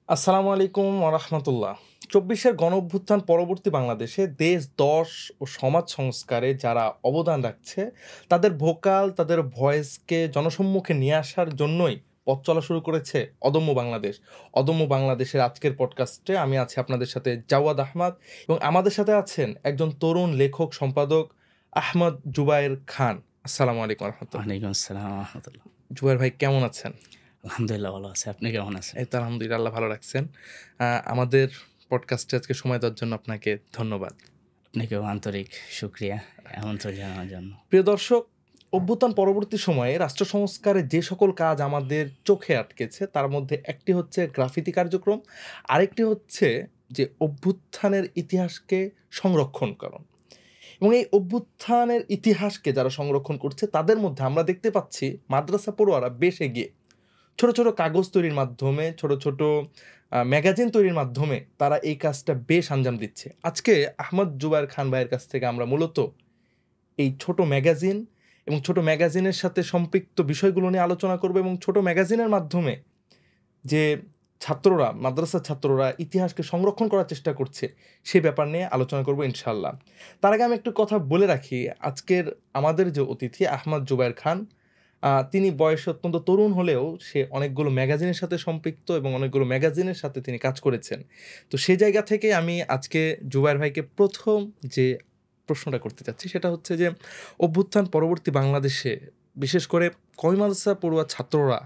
আসসালামু আলাইকুম ওরহমতুল্লাহ। ২৪-এর গণঅভ্যুত্থান পরবর্তী বাংলাদেশে দেশ, দশ ও সমাজ সংস্কারে যারা অবদান রাখছে, তাদের ভোকাল, তাদের ভয়েসকে জনসম্মুখে নিয়ে আসার জন্যই পথ চলা শুরু করেছে অদম্য বাংলাদেশ। অদম্য বাংলাদেশের আজকের পডকাস্টে আমি আছি আপনাদের সাথে জাওয়াদ আহমদ এবং আমাদের সাথে আছেন একজন তরুণ লেখক, সম্পাদক আহমদ জুবায়ের খান। আসসালামু আলাইকুম রহমতুল্লাহ। ওয়ালাইকুম আসসালাম রহমতুল্লাহ। জুবায়ের ভাই কেমন আছেন? আলহামদুলিল্লাহ ভালো আছে। আপনি কেমন আছেন? এই তো আলহামদুলিল্লাহ, আল্লাহ ভালো রাখছেন। আমাদের পডকাস্টে আজকে সময় দেওয়ার জন্য আপনাকে ধন্যবাদ। আপনাকেও আন্তরিক শুকরিয়া আমন্ত্রণ জানানোর জন্য। প্রিয় দর্শক, অভ্যুত্থান পরবর্তী সময়ে রাষ্ট্র সংস্কারে যে সকল কাজ আমাদের চোখে আটকেছে তার মধ্যে একটি হচ্ছে গ্রাফিতি কার্যক্রম, আরেকটি হচ্ছে যে অভ্যুত্থানের ইতিহাসকে সংরক্ষণ করণ। এবং এই অভ্যুত্থানের ইতিহাসকে যারা সংরক্ষণ করছে তাদের মধ্যে আমরা দেখতে পাচ্ছি মাদ্রাসা পড়ুয়ারা বেশ এগিয়ে। ছোট ছোট কাগজ তৈরির মাধ্যমে, ছোট ছোট ম্যাগাজিন তৈরির মাধ্যমে তারা এই কাজটা বেশ আঞ্জাম দিচ্ছে। আজকে আহমদ জুবায়ের খান ভাইয়ের কাছ থেকে আমরা মূলত এই ছোট ম্যাগাজিন এবং ছোট ম্যাগাজিনের সাথে সম্পৃক্ত বিষয়গুলো নিয়ে আলোচনা করব এবং ছোট ম্যাগাজিনের মাধ্যমে যে ছাত্ররা, মাদ্রাসার ছাত্ররা ইতিহাসকে সংরক্ষণ করার চেষ্টা করছে সে ব্যাপার নিয়ে আলোচনা করব ইনশাআল্লাহ। তার আগে আমি একটু কথা বলে রাখি, আজকের আমাদের যে অতিথি আহমদ জুবায়ের খান, তিনি বয়সে অত্যন্ত তরুণ হলেও সে অনেকগুলো ম্যাগাজিনের সাথে সম্পৃক্ত এবং অনেকগুলো ম্যাগাজিনের সাথে তিনি কাজ করেছেন। তো সেই জায়গা থেকে আমি আজকে জুবায়ের ভাইকে প্রথম যে প্রশ্নটা করতে চাচ্ছি সেটা হচ্ছে যে অভ্যুত্থান পরবর্তী বাংলাদেশে বিশেষ করে কওমি মাদ্রাসা পড়ুয়া ছাত্ররা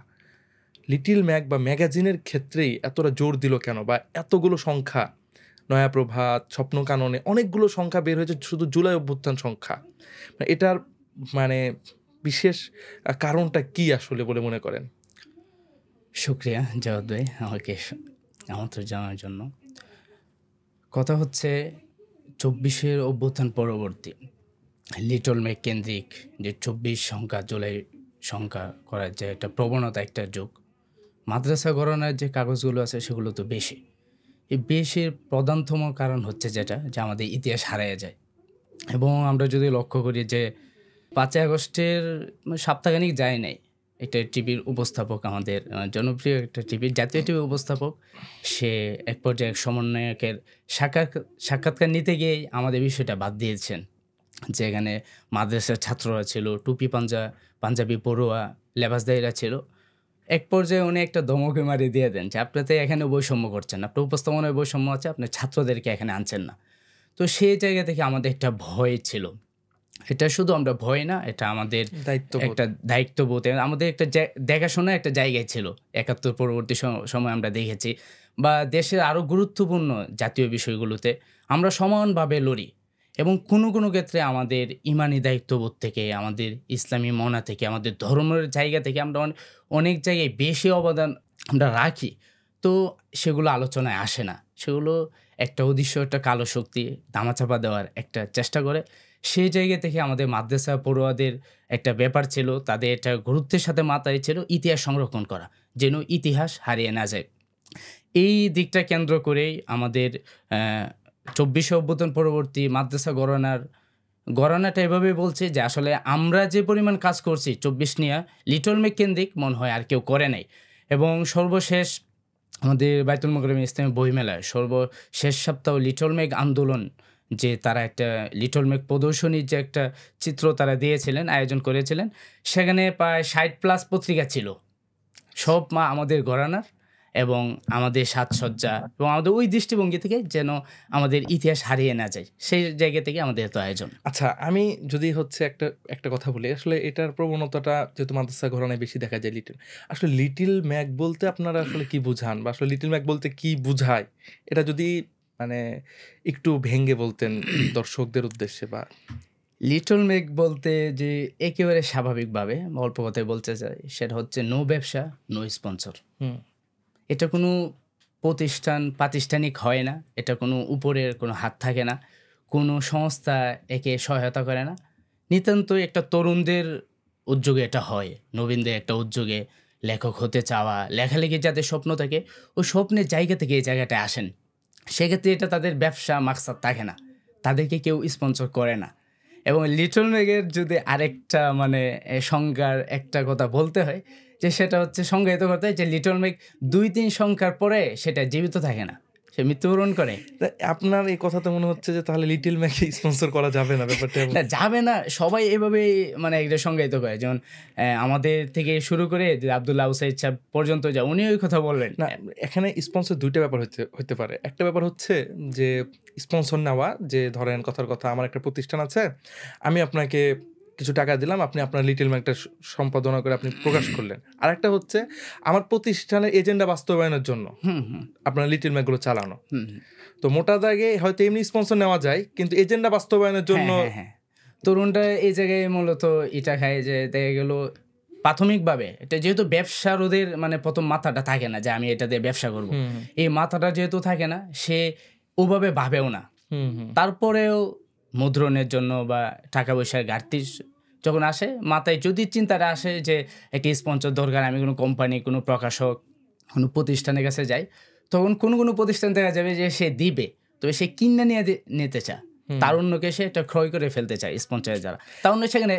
লিটিল ম্যাগ বা ম্যাগাজিনের ক্ষেত্রেই এতটা জোর দিল কেন, বা এতগুলো সংখ্যা, নয়াপ্রভাত, স্বপ্নকাননে অনেকগুলো সংখ্যা বের হয়েছে শুধু জুলাই অভ্যুত্থান সংখ্যা, এটার মানে বিশেষ কারণটা কি আসলে বলে মনে করেন? শুকরিয়া জাওয়াদ ভাই আমাকে আমন্ত্রণ জানানোর জন্য। কথা হচ্ছে ২৪-এর অভ্যুত্থান পরবর্তী লিটল মেক কেন্দ্রিক যে ২৪ সংখ্যা, জুলাই সংখ্যা করার যে একটা প্রবণতা, একটা যুগ। মাদ্রাসা গণনার যে কাগজগুলো আছে সেগুলো তো বেশি। এই বেশির প্রধানতম কারণ হচ্ছে যেটা যে আমাদের ইতিহাস হারায়া যায়। এবং আমরা যদি লক্ষ্য করি যে ৫ই আগস্টের সপ্তাহখানেক যায় নাই। একটা টিভির উপস্থাপক, আমাদের জনপ্রিয় একটা টিভির জাতীয় টিভির উপস্থাপক, সে এক পর্যায়ে এক সমন্বয়কের সাক্ষাৎকার নিতে গিয়েই আমাদের বিষয়টা বাদ দিয়েছেন। যে এখানে মাদ্রাসার ছাত্ররা ছিল, টুপি পাঞ্জাবি পড়ুয়া লেবাসদারীরা ছিল। এক পর্যায়ে উনি একটা ধমকে মারিয়ে দিয়ে দেন যে, "আপনি তো এখানে বৈষম্য করছেন। আপনার উপস্থাপনায় বৈষম্য আছে, আপনার ছাত্রদেরকে এখানে আনছেন না।" তো সেই জায়গা থেকে আমাদের একটা ভয় ছিল। এটা শুধু আমরা ভয় না, এটা আমাদের দায়িত্ববোধ। একটা দায়িত্ববোধ। আমাদের একটা দেখাশোনার একটা জায়গায় ছিল। ৭১ পরবর্তী সময় আমরা দেখেছি বা দেশের আরও গুরুত্বপূর্ণ জাতীয় বিষয়গুলোতে আমরা সমানভাবে লড়ি এবং কোনো ক্ষেত্রে আমাদের ইমানি দায়িত্ববোধ থেকে, আমাদের ইসলামী মনা থেকে, আমাদের ধর্মের জায়গা থেকে আমরা অনেক জায়গায় বেশি অবদান আমরা রাখি। তো সেগুলো আলোচনায় আসে না। সেগুলো একটা উদ্দেশ্য, একটা কালো শক্তি ধামাচাপা দেওয়ার একটা চেষ্টা করে। সেই জায়গা থেকে আমাদের মাদ্রাসা পড়ুয়াদের একটা ব্যাপার ছিল, তাদের একটা গুরুত্বের সাথে মাথায় ছিল ইতিহাস সংরক্ষণ করা, যেন ইতিহাস হারিয়ে না যায়। এই দিকটা কেন্দ্র করেই আমাদের ২৪শে অভ্যুত্থান পরবর্তী মাদ্রাসা গণনাটা এভাবে বলছে যে আসলে আমরা যে পরিমাণ কাজ করছি ২৪ নিয়া লিটল মেক কেন্দ্রিক মনে হয় আর কেউ করে নাই। এবং সর্বশেষ আমাদের বায়তুল মোকাররমে ইসলামী বইমেলায় সর্বশেষ সপ্তাহ লিটল মেক আন্দোলন, যে তারা একটা লিটল মেক প্রদর্শনীর যে একটা চিত্র তারা দিয়েছিলেন, আয়োজন করেছিলেন, সেখানে প্রায় ৬০+ পত্রিকা ছিল। সব আমাদের ঘরানার এবং আমাদের সাজসজ্জা এবং আমাদের ওই দৃষ্টিভঙ্গি থেকে যেন আমাদের ইতিহাস হারিয়ে না যায়, সেই জায়গা থেকে আমাদের এত আয়োজন। আচ্ছা, আমি যদি হচ্ছে একটা একটা কথা বলি, আসলে এটার প্রবণতাটা যেহেতু মাদ্রাসা ঘরানায় বেশি দেখা যায়, আসলে লিটিল ম্যাগ বলতে আপনারা আসলে কি বুঝান, বা আসলে লিটিল ম্যাগ বলতে কি বুঝায়, এটা যদি মানে একটু ভেঙে বলতেন দর্শকদের উদ্দেশ্যে। বা লিটল মেক বলতে যে একেবারে স্বাভাবিকভাবে অল্প কথায় বলতে চাই, সেটা হচ্ছে নো ব্যবসা, নো স্পন্সর। হুম। এটা কোনো প্রাতিষ্ঠানিক হয় না, এটা কোনো উপরের কোনো হাত থাকে না, কোনো সংস্থা একে সহায়তা করে না। নিতান্তই একটা তরুণদের উদ্যোগে এটা হয়, নবীনদের একটা উদ্যোগে, লেখক হতে চাওয়া, লেখালেখির যাদের স্বপ্ন থাকে, ওই স্বপ্নের জায়গা থেকে এই জায়গাটায় আসেন। সেক্ষেত্রে এটা তাদের ব্যবসা মাকসাদ থাকে না, তাদেরকে কেউ স্পন্সর করে না। এবং লিটল মেগের যদি আরেকটা সংজ্ঞার একটা কথা বলতে হয়, যে সেটা হচ্ছে সংজ্ঞায়িত করতে হয় যে লিটল মেঘ 2-3 সংখ্যার পরে সেটা জীবিত থাকে না, সে মৃত্যুবরণ করে। তা আপনার এই কথাতে মনে হচ্ছে যে তাহলে লিটল ম্যাককে স্পন্সর করা যাবে না, ব্যাপারটা এমন। না, যাবে না, সবাই এভাবেই মানে এটা সংজ্ঞায়িত করে। যেমন আমাদের থেকে শুরু করে যে আব্দুল্লাহ আবু সাঈদ সাহেব পর্যন্ত যা উনি ওই কথা বললেন। না, এখানে স্পন্সর ২ টা ব্যাপার হতে পারে। একটা ব্যাপার হচ্ছে যে স্পন্সর নেওয়া, যে ধরেন কথার কথা আমার একটা প্রতিষ্ঠান আছে, আমি আপনাকে কিছু টাকা দিলাম, আপনি আপনার লিটল ম্যাকটা সম্পাদনা করে আপনি প্রকাশ করলেন। আরেকটা হচ্ছে আমার প্রতিষ্ঠানের এজেন্ডা বাস্তবায়নের জন্য হুম, হুম, আপনার লিটল ম্যাকগুলো চালানো। হুম, হুম। তো মোটা দাগে হয়তো এমনি স্পন্সর নেওয়া যায়, কিন্তু এজেন্ডা বাস্তবায়নের জন্য হ্যাঁ। তরুণরা এই জায়গায় মূলত এটা খায় যে দেখা গেল প্রাথমিকভাবে এটা যেহেতু ব্যবসার ওদের মানে প্রথম মাথাটা থাকে না যে আমি এটা দিয়ে ব্যবসা করব, এই মাথাটা যেহেতু থাকে না, সে ওভাবে ভাবেও না। তারপরেও মুদ্রণের জন্য বা টাকা পয়সার ঘাটতি যখন আসে মাথায়, যদি চিন্তাটা আসে যে একটি স্পন্সর দরকার, আমি কোনো কোম্পানি, কোনো প্রকাশক, কোনো প্রতিষ্ঠানের কাছে যাই, তখন কোনো প্রতিষ্ঠান দেখা যাবে যে সে দিবে, তবে সে কিনে নিতে চায়, তারুণ্যকে সে এটা ক্রয় করে ফেলতে চায়। স্পন্সর যারা তারুণ্য সেখানে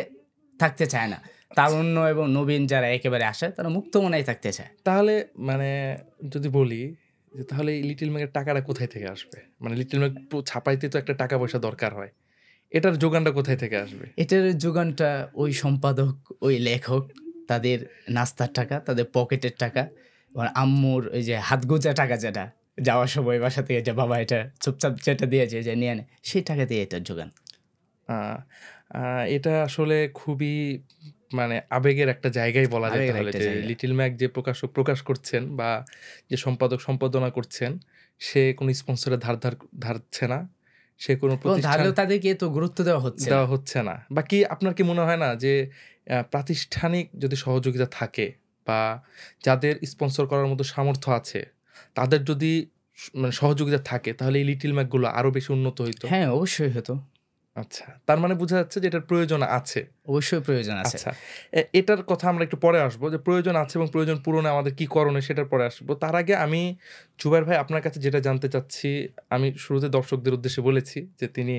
থাকতে চায় না, তারুণ্য এবং নবীন যারা একেবারে আসে তারা মুক্ত মনেই থাকতে চায়। তাহলে মানে যদি বলি যে তাহলে এই লিটল ম্যাকের টাকাটা কোথায় থেকে আসবে? মানে লিটল ম্যাক ছাপাইতে তো একটা টাকা পয়সা দরকার হয়, এটার যোগানটা কোথায় থেকে আসবে? এটার যোগানটা ওই সম্পাদক, ওই লেখক, তাদের নাস্তার টাকা, তাদের পকেটের টাকা, আর আম্মুর ওই যে হাত গোজা টাকা, যেটা যাওয়ার সময় বাসা থেকে যে বাবা এটা চুপচাপ যেটা দিয়েছে যে নিয়ে নে, সেই টাকা দিয়ে এটার যোগান। এটা আসলে খুবই মানে আবেগের একটা জায়গায় বলা যায় আবেগের তাহলে, একটা যে জায়গা। লিটল ম্যাক যে প্রকাশক প্রকাশ করছেন বা যে সম্পাদক সম্পাদনা করছেন, সে কোনো স্পন্সরের ধারছে না, সে কোনো এবং প্রতিষ্ঠান ধারলেও তাদেরকে এত গুরুত্ব দেওয়া হচ্ছে না। দেওয়া হচ্ছে না। বা কি আপনার কি মনে হয় না যে প্রাতিষ্ঠানিক যদি সহযোগিতা থাকে বা যাদের স্পন্সর করার মতো সামর্থ্য আছে, তাদের যদি মানে সহযোগিতা থাকে, তাহলে এই লিটল ম্যাকগুলো আরো বেশি উন্নত হইতো? হ্যাঁ, অবশ্যই হতো। আচ্ছা, তার মানে বোঝা যাচ্ছে যে এটার প্রয়োজন আছে। অবশ্যই প্রয়োজন আছে। আচ্ছা, এটার কথা আমরা একটু পরে আসবো, যে প্রয়োজন আছে এবং প্রয়োজন পূরণে আমাদের কি করণীয় সেটার পরে আসবো। তার আগে আমি জুবায়ের ভাই আপনার কাছে যেটা জানতে চাচ্ছি, আমি শুরুতে দর্শকদের উদ্দেশ্যে বলেছি যে তিনি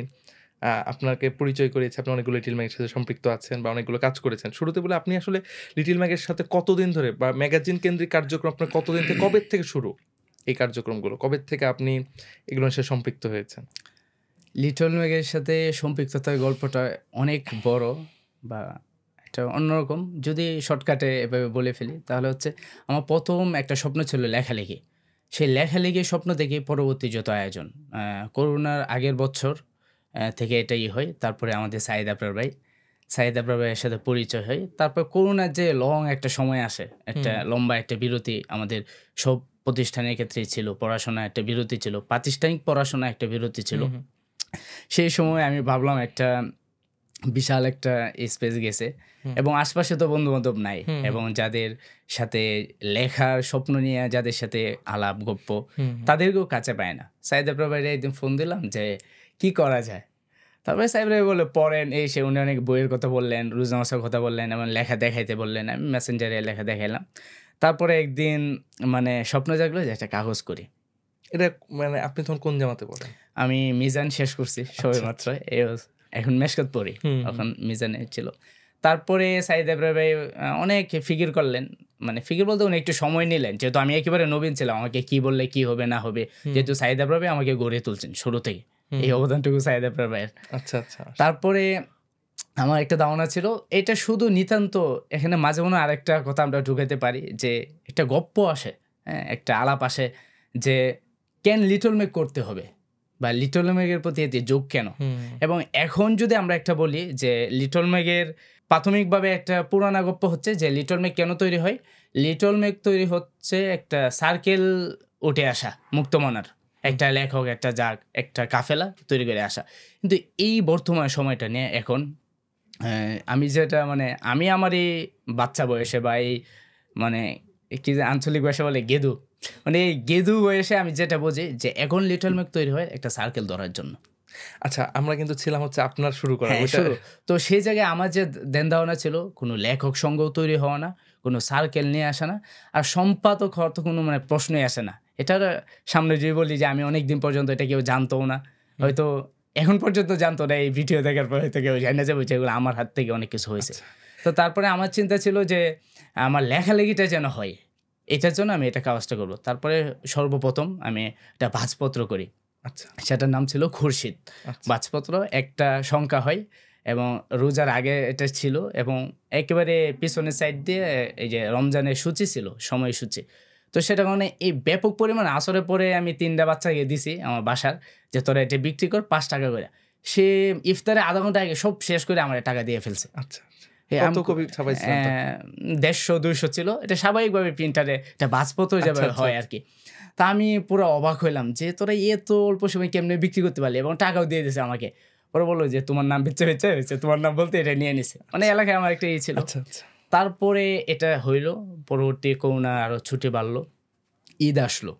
আপনাকে পরিচয় করিয়েছে, আপনি অনেকগুলো লিটল ম্যাগের সাথে সম্পৃক্ত আছেন বা অনেকগুলো কাজ করেছেন। শুরুতে বলে আপনি আসলে লিটল ম্যাগের সাথে কতদিন ধরে, বা ম্যাগাজিন কেন্দ্রিক কার্যক্রম আপনার কতদিন থেকে, কবে থেকে শুরু এই কার্যক্রমগুলো? কবে থেকে আপনি এগুলোর সাথে সম্পৃক্ত হয়েছেন? লিটল ম্যাগের সাথে সম্পৃক্ততার গল্পটা অনেক বড় বা একটা অন্যরকম। যদি শর্টকাটে এভাবে বলে ফেলি তাহলে হচ্ছে আমার প্রথম একটা স্বপ্ন ছিল লেখালেখি। সেই লেখালেখির স্বপ্ন দেখে পরবর্তী যত আয়োজন, করোনার আগের বছর থেকে এটাই হয়। তারপরে আমাদের সাঈদ আবরার ভাইয়ের সাথে পরিচয় হয়। তারপর করোনার যে লং একটা সময় আসে, একটা লম্বা একটা বিরতি আমাদের সব প্রতিষ্ঠানের ক্ষেত্রেই ছিল। পড়াশোনায় একটা বিরতি ছিল, প্রাতিষ্ঠানিক পড়াশোনায় একটা বিরতি ছিল। সেই সময় আমি ভাবলাম একটা বিশাল একটা স্পেস গেছে এবং আশপাশে তো বন্ধু-বান্ধব নাই, এবং যাদের সাথে লেখার স্বপ্ন নিয়ে যাদের সাথে আলাপ গপ্প, তাদেরকেও কাছে পায় না। সাঈদ আবরার ভাইরে একদিন ফোন দিলাম যে কি করা যায়? তারপরে সাহেব ভাই বললো পড়েন, এই সে, উনি অনেক বইয়ের কথা বললেন, রুজনামাসের কথা বললেন এবং লেখা দেখাইতে বললেন। আমি মেসেঞ্জারে লেখা দেখাইলাম। তারপরে একদিন মানে স্বপ্ন জাগলো যে একটা কাগজ করি। এটা মানে আপনি তখন কোন জামাতে পড়েন? আমি মিজান শেষ করছি সবেমাত্র, এখন মেশকাত পড়ি, তখন মিজানে ছিল। তারপরে সাঈদ আবরার ভাই অনেক ফিকির করলেন, মানে ফিকির বলতে উনি একটু সময় নিলেন, যেহেতু আমি একেবারে নবীন ছিলাম, আমাকে কি বললে কি হবে না হবে, যেহেতু সাঈদ আবরার ভাই আমাকে গড়ে তুলছেন শুরু থেকে, এই অবদানটুকু সাঈদ আবরার ভাইয়ের। আচ্ছা। তারপরে আমার একটা ধারণা ছিল, এটা শুধু নিতান্ত, এখানে মাঝে মনে আরেকটা কথা আমরা ঢুকাইতে পারি, যে একটা গপ্প আসে, হ্যাঁ, একটা আলাপ আসে যে কেন লিটল মেক করতে হবে বা লিটল মেগের প্রতি এতে যোগ কেন। এবং এখন যদি আমরা একটা বলি যে লিটল মেগের প্রাথমিকভাবে একটা পুরানা গপ্প হচ্ছে যে লিটল মেগ কেন তৈরি হয়। লিটল মেগ তৈরি হচ্ছে একটা সার্কেল উঠে আসা, মুক্তমনার একটা লেখক, একটা জাগ, একটা কাফেলা তৈরি করে আসা। কিন্তু এই বর্তমান সময়টা নিয়ে এখন আমি যেটা মানে আমি আমার এই বাচ্চা বয়সে বা এই মানে কি যে আঞ্চলিক ভাষা বলে গেদু, মানে এই গেদু বয়সে আমি যেটা বুঝি যে এখন লিটল মেক তৈরি হয় একটা সার্কেল ধরার জন্য। আচ্ছা, আমরা কিন্তু ছিলাম হচ্ছে আপনার শুরু করা। তো সেই জায়গায় আমার যে ধ্যান ধারণা ছিল, কোনো লেখক সংঘও তৈরি হওয়া না, কোনো সার্কেল নিয়ে আসা না, আর সম্পাদক হওয়ার তো কোনো মানে প্রশ্নই আসে না। এটার সামনে যদি বলি যে আমি অনেক দিন পর্যন্ত এটা কেউ জানতো না, হয়তো এখন পর্যন্ত জানতো না, এই ভিডিও দেখার পর হয়তো কেউ জানে যাবে যে এগুলো আমার হাত থেকে অনেক কিছু হয়েছে। তো তারপরে আমার চিন্তা ছিল যে আমার লেখালেখিটা যেন হয়, এটার জন্য আমি এটা কাজটা করব। তারপরে সর্বপ্রথম আমি একটা ভাঁজপত্র করি। আচ্ছা, সেটার নাম ছিল খুরশিদ। আচ্ছা, ভাঁজপত্র একটা সংখ্যা হয় এবং রোজার আগে এটা ছিল এবং একেবারে পিছনের সাইড দিয়ে এই যে রমজানের সূচি ছিল, সময়সূচি। তো সেটা কারণে এই ব্যাপক পরিমাণে আসরের পরে আমি ৩ টা বাচ্চাকে দিছি আমার বাসার যে, "তোরা এটা বিক্রি কর ৳৫ করে।" সে ইফতারে ০.৫ ঘন্টা আগে সব শেষ করে আমারে টাকা দিয়ে ফেলছে। আচ্ছা। কত কপি ছাপাইছিলেন তখন? ১৫০-২০০ ছিল। এটা স্বাভাবিকভাবে প্রিন্টারে এটা ভাঁজপত্র আচ্ছা, যেভাবে আচ্ছা, হয় আচ্ছা। আরকি। তা আমি পুরা অবাক হইলাম যে, "তোরা এত অল্প সময়ে কেমনে বিক্রি করতে পারলি?" এবং টাকাও দিয়ে দিছে আমাকে। পরে বলল যে, "তোমার নাম বেচে হইছে। তোমার নাম বলতে এটা নিয়ে নিছে।" মানে এলাকায় আমার একটা ছিল। আচ্ছা, আচ্ছা। তারপরে এটা হইল। পরবর্তী করোনা আরো ছুটি বাড়লো। ঈদ আসলো।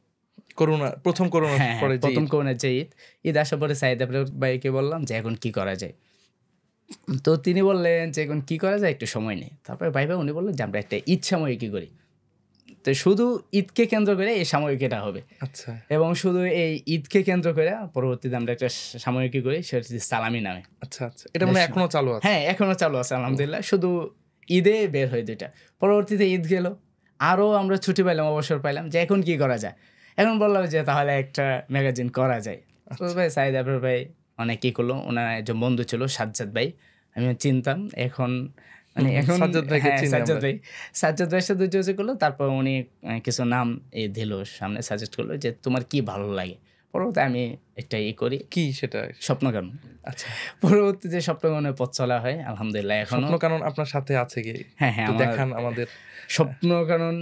প্রথম করোনার হ্যাঁ, হ্যাঁ, পরে যে ১ম ঈদ। করোনার যে ঈদ। ঈদ আসার পরে সাইদ আবরার ভাইকে বললাম যে, "এখন কি করা যায়?" তো তিনি বললেন যে, "এখন কি করা যায়? একটু সময় নেই।" তারপরে ভাইবা উনি বললেন যে, "আমরা একটা ঈদ সাময়িকী করি।" তো শুধু ঈদকে কেন্দ্র করে এই সাময়িকীটা হবে আচ্ছা, এবং শুধু এই ঈদকে কেন্দ্র করে পরবর্তীতে আমরা একটা সাময়িকী করি, সেটা হচ্ছে সালামি নামে। আচ্ছা, আচ্ছা। এটা মনে হয় এখনো চালু আছে। হ্যাঁ, এখনো চালু আছে আলহামদুলিল্লাহ। শুধু ঈদে বের হয় ২ টা। পরবর্তীতে ঈদ গেল। আরো আমরা ছুটি পাইলাম, অবসর পাইলাম যে এখন কি করা যায়? এখন বললাম যে তাহলে একটা ম্যাগাজিন করা যায়। তো আচ্ছা। ভাই সাইদ আবরার ভাই অনেক কি করলো, উনার একজন বন্ধু ছিল সাজ্জাদ ভাই। আমি চিনতাম। এখন মানে এখন সাজ্জাদ ভাইকে হ্যাঁ, চিনি সাজ্জাদ আমরা। ভাই। সাজ্জাদ ভাইয়ের সাথে যোগাযোগ করলো। তারপর উনি কিছু নাম দিল সামনে সাজেস্ট করলো যে তোমার কি ভালো লাগে? পরবর্তীতে আমি একটা করি কি সেটা? স্বপ্নগান। আচ্ছা। পরবর্তীতে স্বপ্নগানের পথ চলা হয় আলহামদুলিল্লাহ এখনো। স্বপ্নকানন আপনার সাথে আছে কি? হ্যাঁ, হ্যাঁ, একটু আমার দেখান আমাদের। স্বপ্নকানন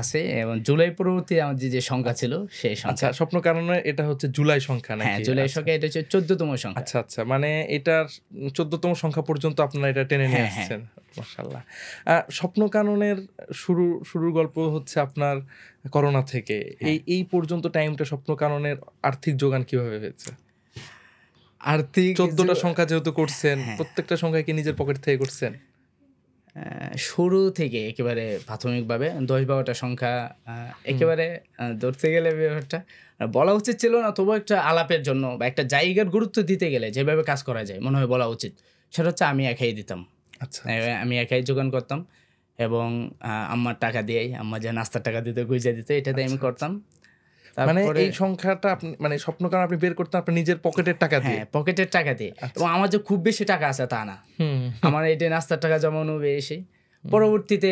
আছে এবং জুলাই পরবর্তী আমার যে সংখ্যা ছিল সেই আচ্ছা, সংখ্যা। স্বপ্নকাননের এটা হচ্ছে জুলাই সংখ্যা হ্যাঁ, নাকি? জুলাই আচ্ছা। সংখ্যা এটা হচ্ছে ১৪তম সংখ্যা। আচ্ছা, আচ্ছা। মানে এটার ১৪তম সংখ্যা পর্যন্ত আপনারা এটা টেনে নিয়ে হ্যাঁ, হ্যাঁ। আসছেন। মাশাআল্লাহ। স্বপ্নকাননের শুরুর গল্প হচ্ছে আপনার করোনা থেকে। হ্যাঁ। এই পর্যন্ত টাইমটা স্বপ্নকাননের আর্থিক যোগান কিভাবে হয়েছে? আর্থিক ১৪ টা সংখ্যা যেহেতু করছেন, হ্যাঁ। প্রত্যেকটা সংখ্যা কি নিজের পকেট থেকে করছেন? শুরু থেকে একেবারে প্রাথমিকভাবে ১০-১২ টা সংখ্যা হুম। একেবারে ধরতে গেলে ব্যাপারটা বলা উচিত ছিল না, তবুও একটা আলাপের জন্য বা একটা জায়গার গুরুত্ব দিতে গেলে যেভাবে কাজ করা যায় মনে হয় বলা উচিত। সেটা হচ্ছে আমি একাই দিতাম। আচ্ছা, আচ্ছা। আমি একাই যোগান করতাম এবং আম্মার টাকা দিয়েই আম্মা যে নাস্তার টাকা দিত, গুইজা দিত এটাতে আমি আচ্ছা, করতাম। মানে তারপরে এই সংখ্যাটা মানে স্বপ্নকানন আপনি বের করতেন আপনার নিজের পকেটের টাকা দিয়ে? হ্যাঁ, পকেটের টাকা দিয়ে আচ্ছা। এবং আমার যে খুব বেশি টাকা আছে তা না। হুম, আমার এইটা নাস্তার টাকা জমানো বেশি। পরবর্তীতে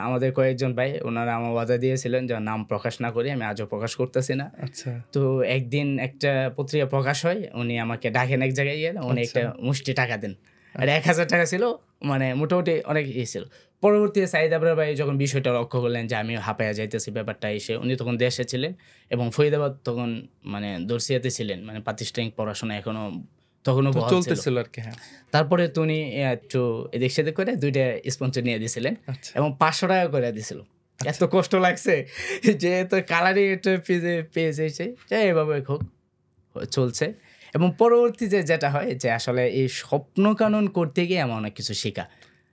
আমাদের কয়েকজন ভাই উনারা আমার ওয়াদা দিয়েছিলেন যে নাম প্রকাশ না করি, আমি আজও প্রকাশ করতেছি না। আচ্ছা, তো একদিন একটা পত্রিকা প্রকাশ হয়, উনি আমাকে ডাকেন এক জায়গায় গেলে, উনি আচ্ছা। একটা মুষ্টি টাকা দেন। আর ৳১,০০০ ছিল, মানে মোটামুটি অনেক ছিল। পরবর্তীতে সাইদ আবরার ভাই যখন বিষয়টা লক্ষ্য করলেন যে আমি হাঁপাইয়া যাইতেছি ব্যাপারটা এসে, উনি তখন দেশে ছিলেন এবং ফরিদাবাদ তখন মানে দর্শিয়াতে ছিলেন। মানে প্রাতিষ্ঠানিক পড়াশোনা তখনও তো বহাল ছিল। চলতেছিল আরকি, হ্যাঁ। তারপরে তো উনি একটু এদিক সেদিক করে ২ টা স্পন্সর নিয়ে দিছিলেন আচ্ছা, এবং ৳৫০০ করে দিছিল। এত কষ্ট লাগছে যে এত কালারিং একটা পেজ এসে যে এভাবে হোক চলছে এবং পরবর্তীতে যেটা হয় যে আসলে এই স্বপ্ন কানন করতে গিয়ে আমার অনেক কিছু শেখা।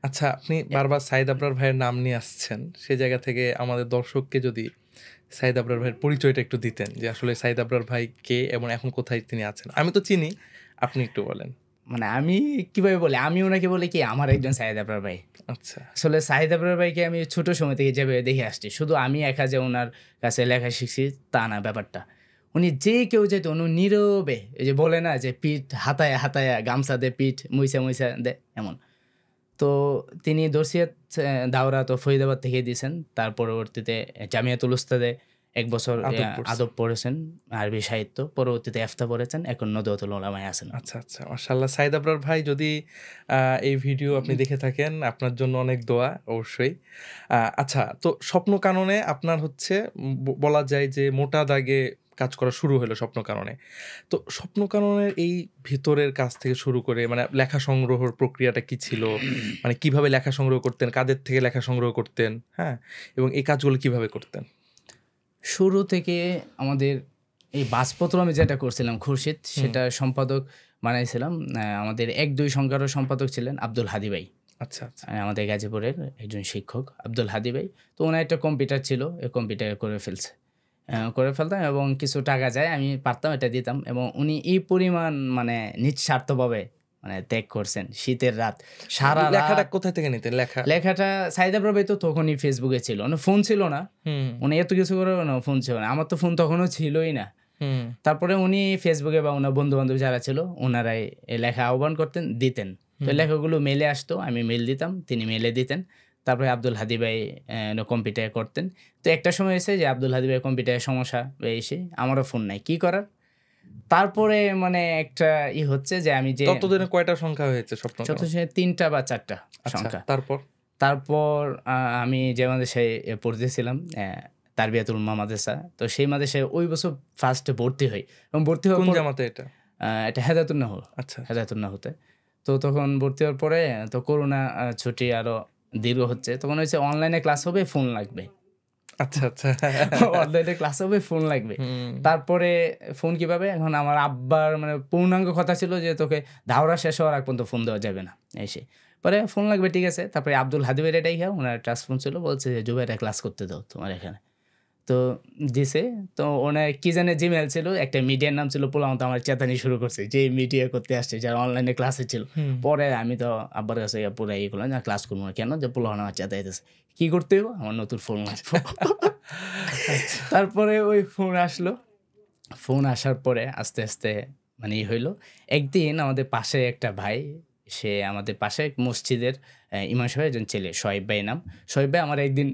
আচ্ছা, আপনি বারবার সাইদ আবরার ভাইয়ের নাম নিয়ে আসছেন। সে জায়গা থেকে আমাদের দর্শককে যদি সাইদ আবরার ভাইয়ের পরিচয়টা একটু দিতেন যে আসলে সাইদ আবরার ভাই কে এবং এখন কোথায় তিনি আছেন? আমি তো চিনি, আপনি একটু বলেন। মানে আমি কিভাবে বলি? আমি উনাকে বলি কি আমার একজন সাইদ আবরার ভাই। আচ্ছা, আসলে সাইদ আবরার ভাইকে আমি ছোট সময় থেকে যেভাবে দেখে আসছি, শুধু আমি একা যে উনার কাছে লেখা শিখছি তা না ব্যাপারটা। উনি যে কেউ যেত উনি নীরবে এই যে বলে না যে পিঠ হাতায়া, হাতায়া গামছা দিয়ে পিঠ মুইসা, মুইসা দেয় এমন। তো তিনি দর্শিয়াত দাওরাত ও ফরিদাবাদ থেকে দিয়েছেন। তার পরবর্তীতে জামিয়াতুল উস্তাদে ১ বছর আদব পড়ছেন। আদব পড়েছেন, আরবি সাহিত্য। পরবর্তীতে ইফতা পড়েছেন। এখন নদওয়াতুল উলামায় আছেন। আচ্ছা, আচ্ছা। মাশাআল্লাহ, সাইদ আবরার ভাই যদি এই ভিডিও আপনি দেখে থাকেন, আপনার জন্য অনেক দোয়া অবশ্যই। আচ্ছা, তো স্বপ্নকাননে আপনার হচ্ছে বলা যায় যে মোটা দাগে কাজ করা শুরু হলো স্বপ্নকাননে। তো স্বপ্নকাননের এই ভিতরের কাজ থেকে শুরু করে মানে লেখা সংগ্রহের প্রক্রিয়াটা কি ছিল? মানে কিভাবে লেখা সংগ্রহ করতেন? কাদের থেকে লেখা সংগ্রহ করতেন? হ্যাঁ? এবং এই কাজগুলো কিভাবে করতেন? শুরু থেকে আমাদের এই বাজপত্র আমি যেটা করছিলাম খুরশিদ, সেটা সম্পাদক বানাইছিলাম। আমাদের ১-২ সংখ্যারও সম্পাদক ছিলেন আব্দুল হাদী ভাই। আচ্ছা, আচ্ছা। আমাদের গাজীপুরের একজন শিক্ষক আব্দুল হাদী ভাই। তো উনার একটা কম্পিউটার ছিল, এই কম্পিউটারে করে ফেলছে। করে ফেলতাম এবং কিছু টাকা যায় আমি পারতাম এটা দিতাম এবং উনি এই পরিমাণ মানে নিঃস্বার্থভাবে মানে ত্যাগ করছেন। শীতের রাত, সারা লেখাটা রাত। কোথায় থেকে নিতেন লেখাটা সাইদ আবরার ভাই তো তখনই ফেসবুকে ছিল, ফোন ছিল না, উনি এত কিছু করে ফোন ছিল না, আমার তো ফোন তখনও ছিলই না। তারপরে উনি ফেসবুকে বা ওনার বন্ধু বান্ধব যারা ছিল ওনারাই লেখা আহ্বান করতেন, দিতেন। তো লেখাগুলো মেলে আসতো, আমি মেল দিতাম, তিনি মেলে দিতেন। তারপরে আব্দুল হাদি ভাই কম্পিউটারে করতেন। তো একটা সময় এসে যে আব্দুল হাদি ভাই কম্পিউটারে সমস্যা এসে আমারও ফোন নাই, কি করার। তারপরে মানে একটা হচ্ছে যে আমি যে ততদিনে কয়টা সংখ্যা হয়েছে স্বপ্ন? 3টা বা 4টা সংখ্যা। তারপর আমি যে মাদ্রাসায় পড়তেছিলাম তারবিয়াতুল উম্মাহ মাদ্রাসা, তো সেই মাদ্রাসায় ওই বছর ফার্স্টে ভর্তি হই, এবং ভর্তি হওয়ার পর জামাতে এটা হেদায়েতুন নাহর। আচ্ছা, হেদায়েতুন নাহরতে। তো তখন ভর্তি হওয়ার পরে তো করোনা ছুটি আরো দীর্ঘ হচ্ছে, তখন হয়েছে অনলাইনে ক্লাস হবে, ফোন লাগবে। আচ্ছা, অনলাইনে ক্লাস হবে, ফোন লাগবে। তারপরে ফোন কিভাবে, এখন আমার আব্বার মানে পূর্ণাঙ্গ কথা ছিল যে তোকে ধাওরা শেষ হওয়ার আগ পর্যন্ত ফোন দেওয়া যাবে না। এসে পরে ফোন লাগবে, ঠিক আছে। তারপরে আব্দুল হাদি ভাইয়ের এটাই ওনার টাচ ফোন ছিল, বলছে যে জুবাইরা ক্লাস করতে দাও তোমার এখানে। তো দিছে, তো ওনার কি জানে জিমেল ছিল, একটা মিডিয়ার নাম ছিল পোলাও, তো আমার চেতানি শুরু করছে যে মিডিয়া করতে আসছে, যারা অনলাইনে ক্লাসে ছিল। পরে আমি তো আব্বার কাছে পুরো ই করলাম, না ক্লাস করবো না, কেন, যে পোলাও আমার চেতাইতেছে, কি করতে হইব, আমার নতুন ফোন আসবো। তারপরে ওই ফোন আসলো, ফোন আসার পরে আস্তে আস্তে মানে হইলো। একদিন আমাদের পাশে একটা ভাই, সে আমাদের পাশে মসজিদের ইমাম সাহেবের একজন ছেলে, সোহেব ভাই নাম। সোহেব ভাই আমার একদিন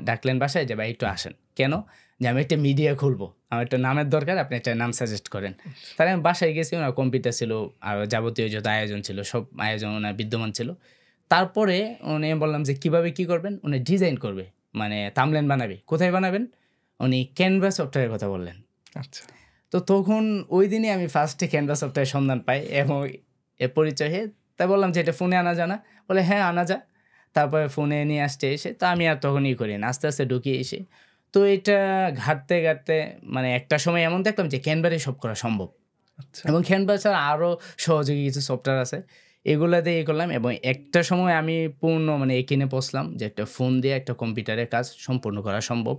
ডাকলেন বাসায় যে ভাই একটু আসেন। কেন, যে আমি একটা মিডিয়া খুলবো, আমার একটা নামের দরকার, আপনি একটা নাম সাজেস্ট করেন। তাহলে আমি বাসায় গেছি, ওনার কম্পিউটার ছিল আর যাবতীয় যত আয়োজন ছিল সব আয়োজন ওনার বিদ্যমান ছিল। তারপরে উনি বললাম যে কিভাবে কি করবেন, উনি ডিজাইন করবে, মানে থাম্বনেল বানাবে। কোথায় বানাবেন, উনি ক্যানভা সফটওয়্যারের কথা বললেন। আচ্ছা, তো তখন ওই দিনই আমি ফার্স্টে ক্যানভা সফটওয়্যার সন্ধান পাই এবং এ পরিচয় হয়ে, তাই বললাম যে এটা ফোনে আনা জানা, বলে হ্যাঁ আনা যা। তারপরে ফোনে নিয়ে আসতে এসে, তো আমি আর তখনই করি না, আস্তে আস্তে ঢুকিয়ে এসে, তো এটা ঘাটতে ঘাটতে মানে একটা সময় এমন দেখলাম যে ক্যানভারে সব করা সম্ভব। এবং ক্যানভা ছাড়া আরও সহযোগী কিছু সফটওয়্যার আছে, এগুলো দিয়ে করলাম। এবং একটা সময় আমি পূর্ণ মানে এখানে পৌঁছলাম যে একটা ফোন দিয়ে একটা কম্পিউটারের কাজ সম্পূর্ণ করা সম্ভব।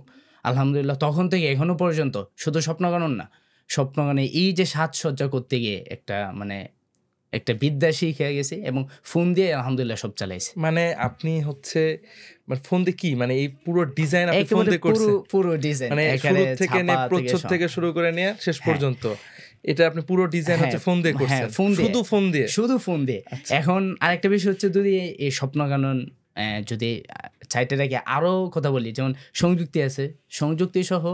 আলহামদুলিল্লাহ, তখন থেকে এখনো পর্যন্ত শুধু স্বপ্নগণন না, স্বপ্নগণে এই যে সাজসজ্জা করতে গিয়ে একটা মানে একটা বিদ্যা শিখে গেছি, এবং ফোন দিয়ে আলহামদুলিল্লাহ সব চালাইছি। মানে আপনি হচ্ছে মানে ফোন দিয়ে কি মানে এই পুরো ডিজাইন আপনি ফোন দিয়ে করছেন? পুরো ডিজাইন মানে শুরু থেকে প্রচ্ছদ থেকে শুরু করে নিয়ে শেষ পর্যন্ত এটা আপনি পুরো ডিজাইন হচ্ছে ফোন দিয়ে করছেন? শুধু ফোন দিয়ে। এখন আরেকটা বিষয় হচ্ছে, যদি এই স্বপ্নগানন যদি চাইতে রাখি আরও কথা বলি, যেমন সংযুক্তি আছে, সংযুক্তি সহ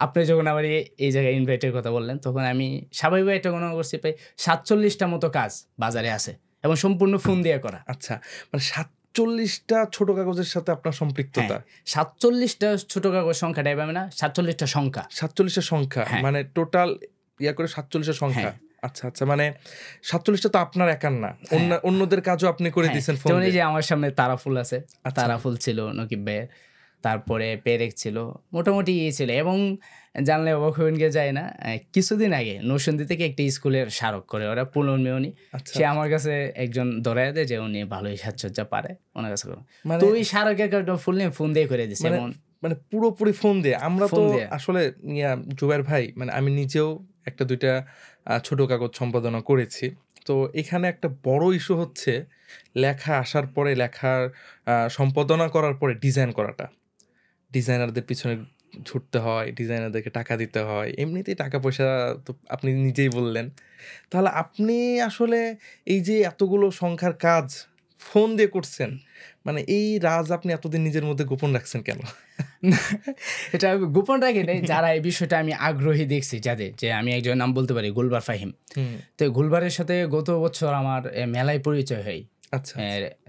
আপনি যখন আমার এই জায়গায় ইনভাইটের কথা বললেন, তখন আমি স্বাভাবিকভাবে এটা গণনা করছি প্রায় 47টা মতো কাজ বাজারে আছে এবং সম্পূর্ণ ফোন দিয়ে করা। আচ্ছা, মানে 47টা ছোট কাগজের সাথে আপনার সম্পৃক্ততা? 47টা ছোট কাগজ সংখ্যাটা এভাবে না, 47টা সংখ্যা। 47টা সংখ্যা, মানে টোটাল করে 47টা সংখ্যা। আচ্ছা আচ্ছা, মানে 47টা তো আপনার একার না, অন্যদের কাজও আপনি করে দিয়েছেন ফোন দিয়ে। যে আমার সামনে তারাফুল আছে, তারাফুল ছিল নকিব ভাইয়ের, তারপরে পেরেক ছিল, মোটামুটি ছিল। এবং জানলে অবাক হবেন কে যায় না, কিছুদিন আগে নরসিংদী থেকে একটি স্কুলের স্মারক করে ওরা পুনর্মেয়নী, সে আমার কাছে একজন ধরায় দেয় যে উনি ভালোই সাজসজ্জা পারে, ওনার কাছে তো ওই স্মারকের একটা ফুল নিয়ে ফোন দিয়ে করে দিচ্ছে। মানে পুরোপুরি ফোন দিয়ে। আমরা তো আসলে জুবাইর ভাই, মানে আমি নিজেও একটা দুইটা ছোট কাগজ সম্পাদনা করেছি। তো এখানে একটা বড় ইস্যু হচ্ছে লেখা আসার পরে, লেখার সম্পাদনা করার পরে ডিজাইন করাটা। ডিজাইনারদের পিছনে ছুটতে হয়, ডিজাইনারদেরকে টাকা দিতে হয়, এমনিতেই টাকা পয়সা তো আপনি নিজেই বললেন। তাহলে আপনি আসলে এই যে এতগুলো সংখ্যার কাজ ফোন দিয়ে করছেন, মানে এই রাজ আপনি এতদিন নিজের মধ্যে গোপন রাখছেন কেন? এটা গোপন রাখি নাই, যারা এই বিষয়টা আমি আগ্রহী দেখছি, যাদের, যে আমি একজন নাম বলতে পারি, গুলবার ফাহিম। তো গুলবারের সাথে গত বছর আমার মেলায় পরিচয় হয়। আচ্ছা,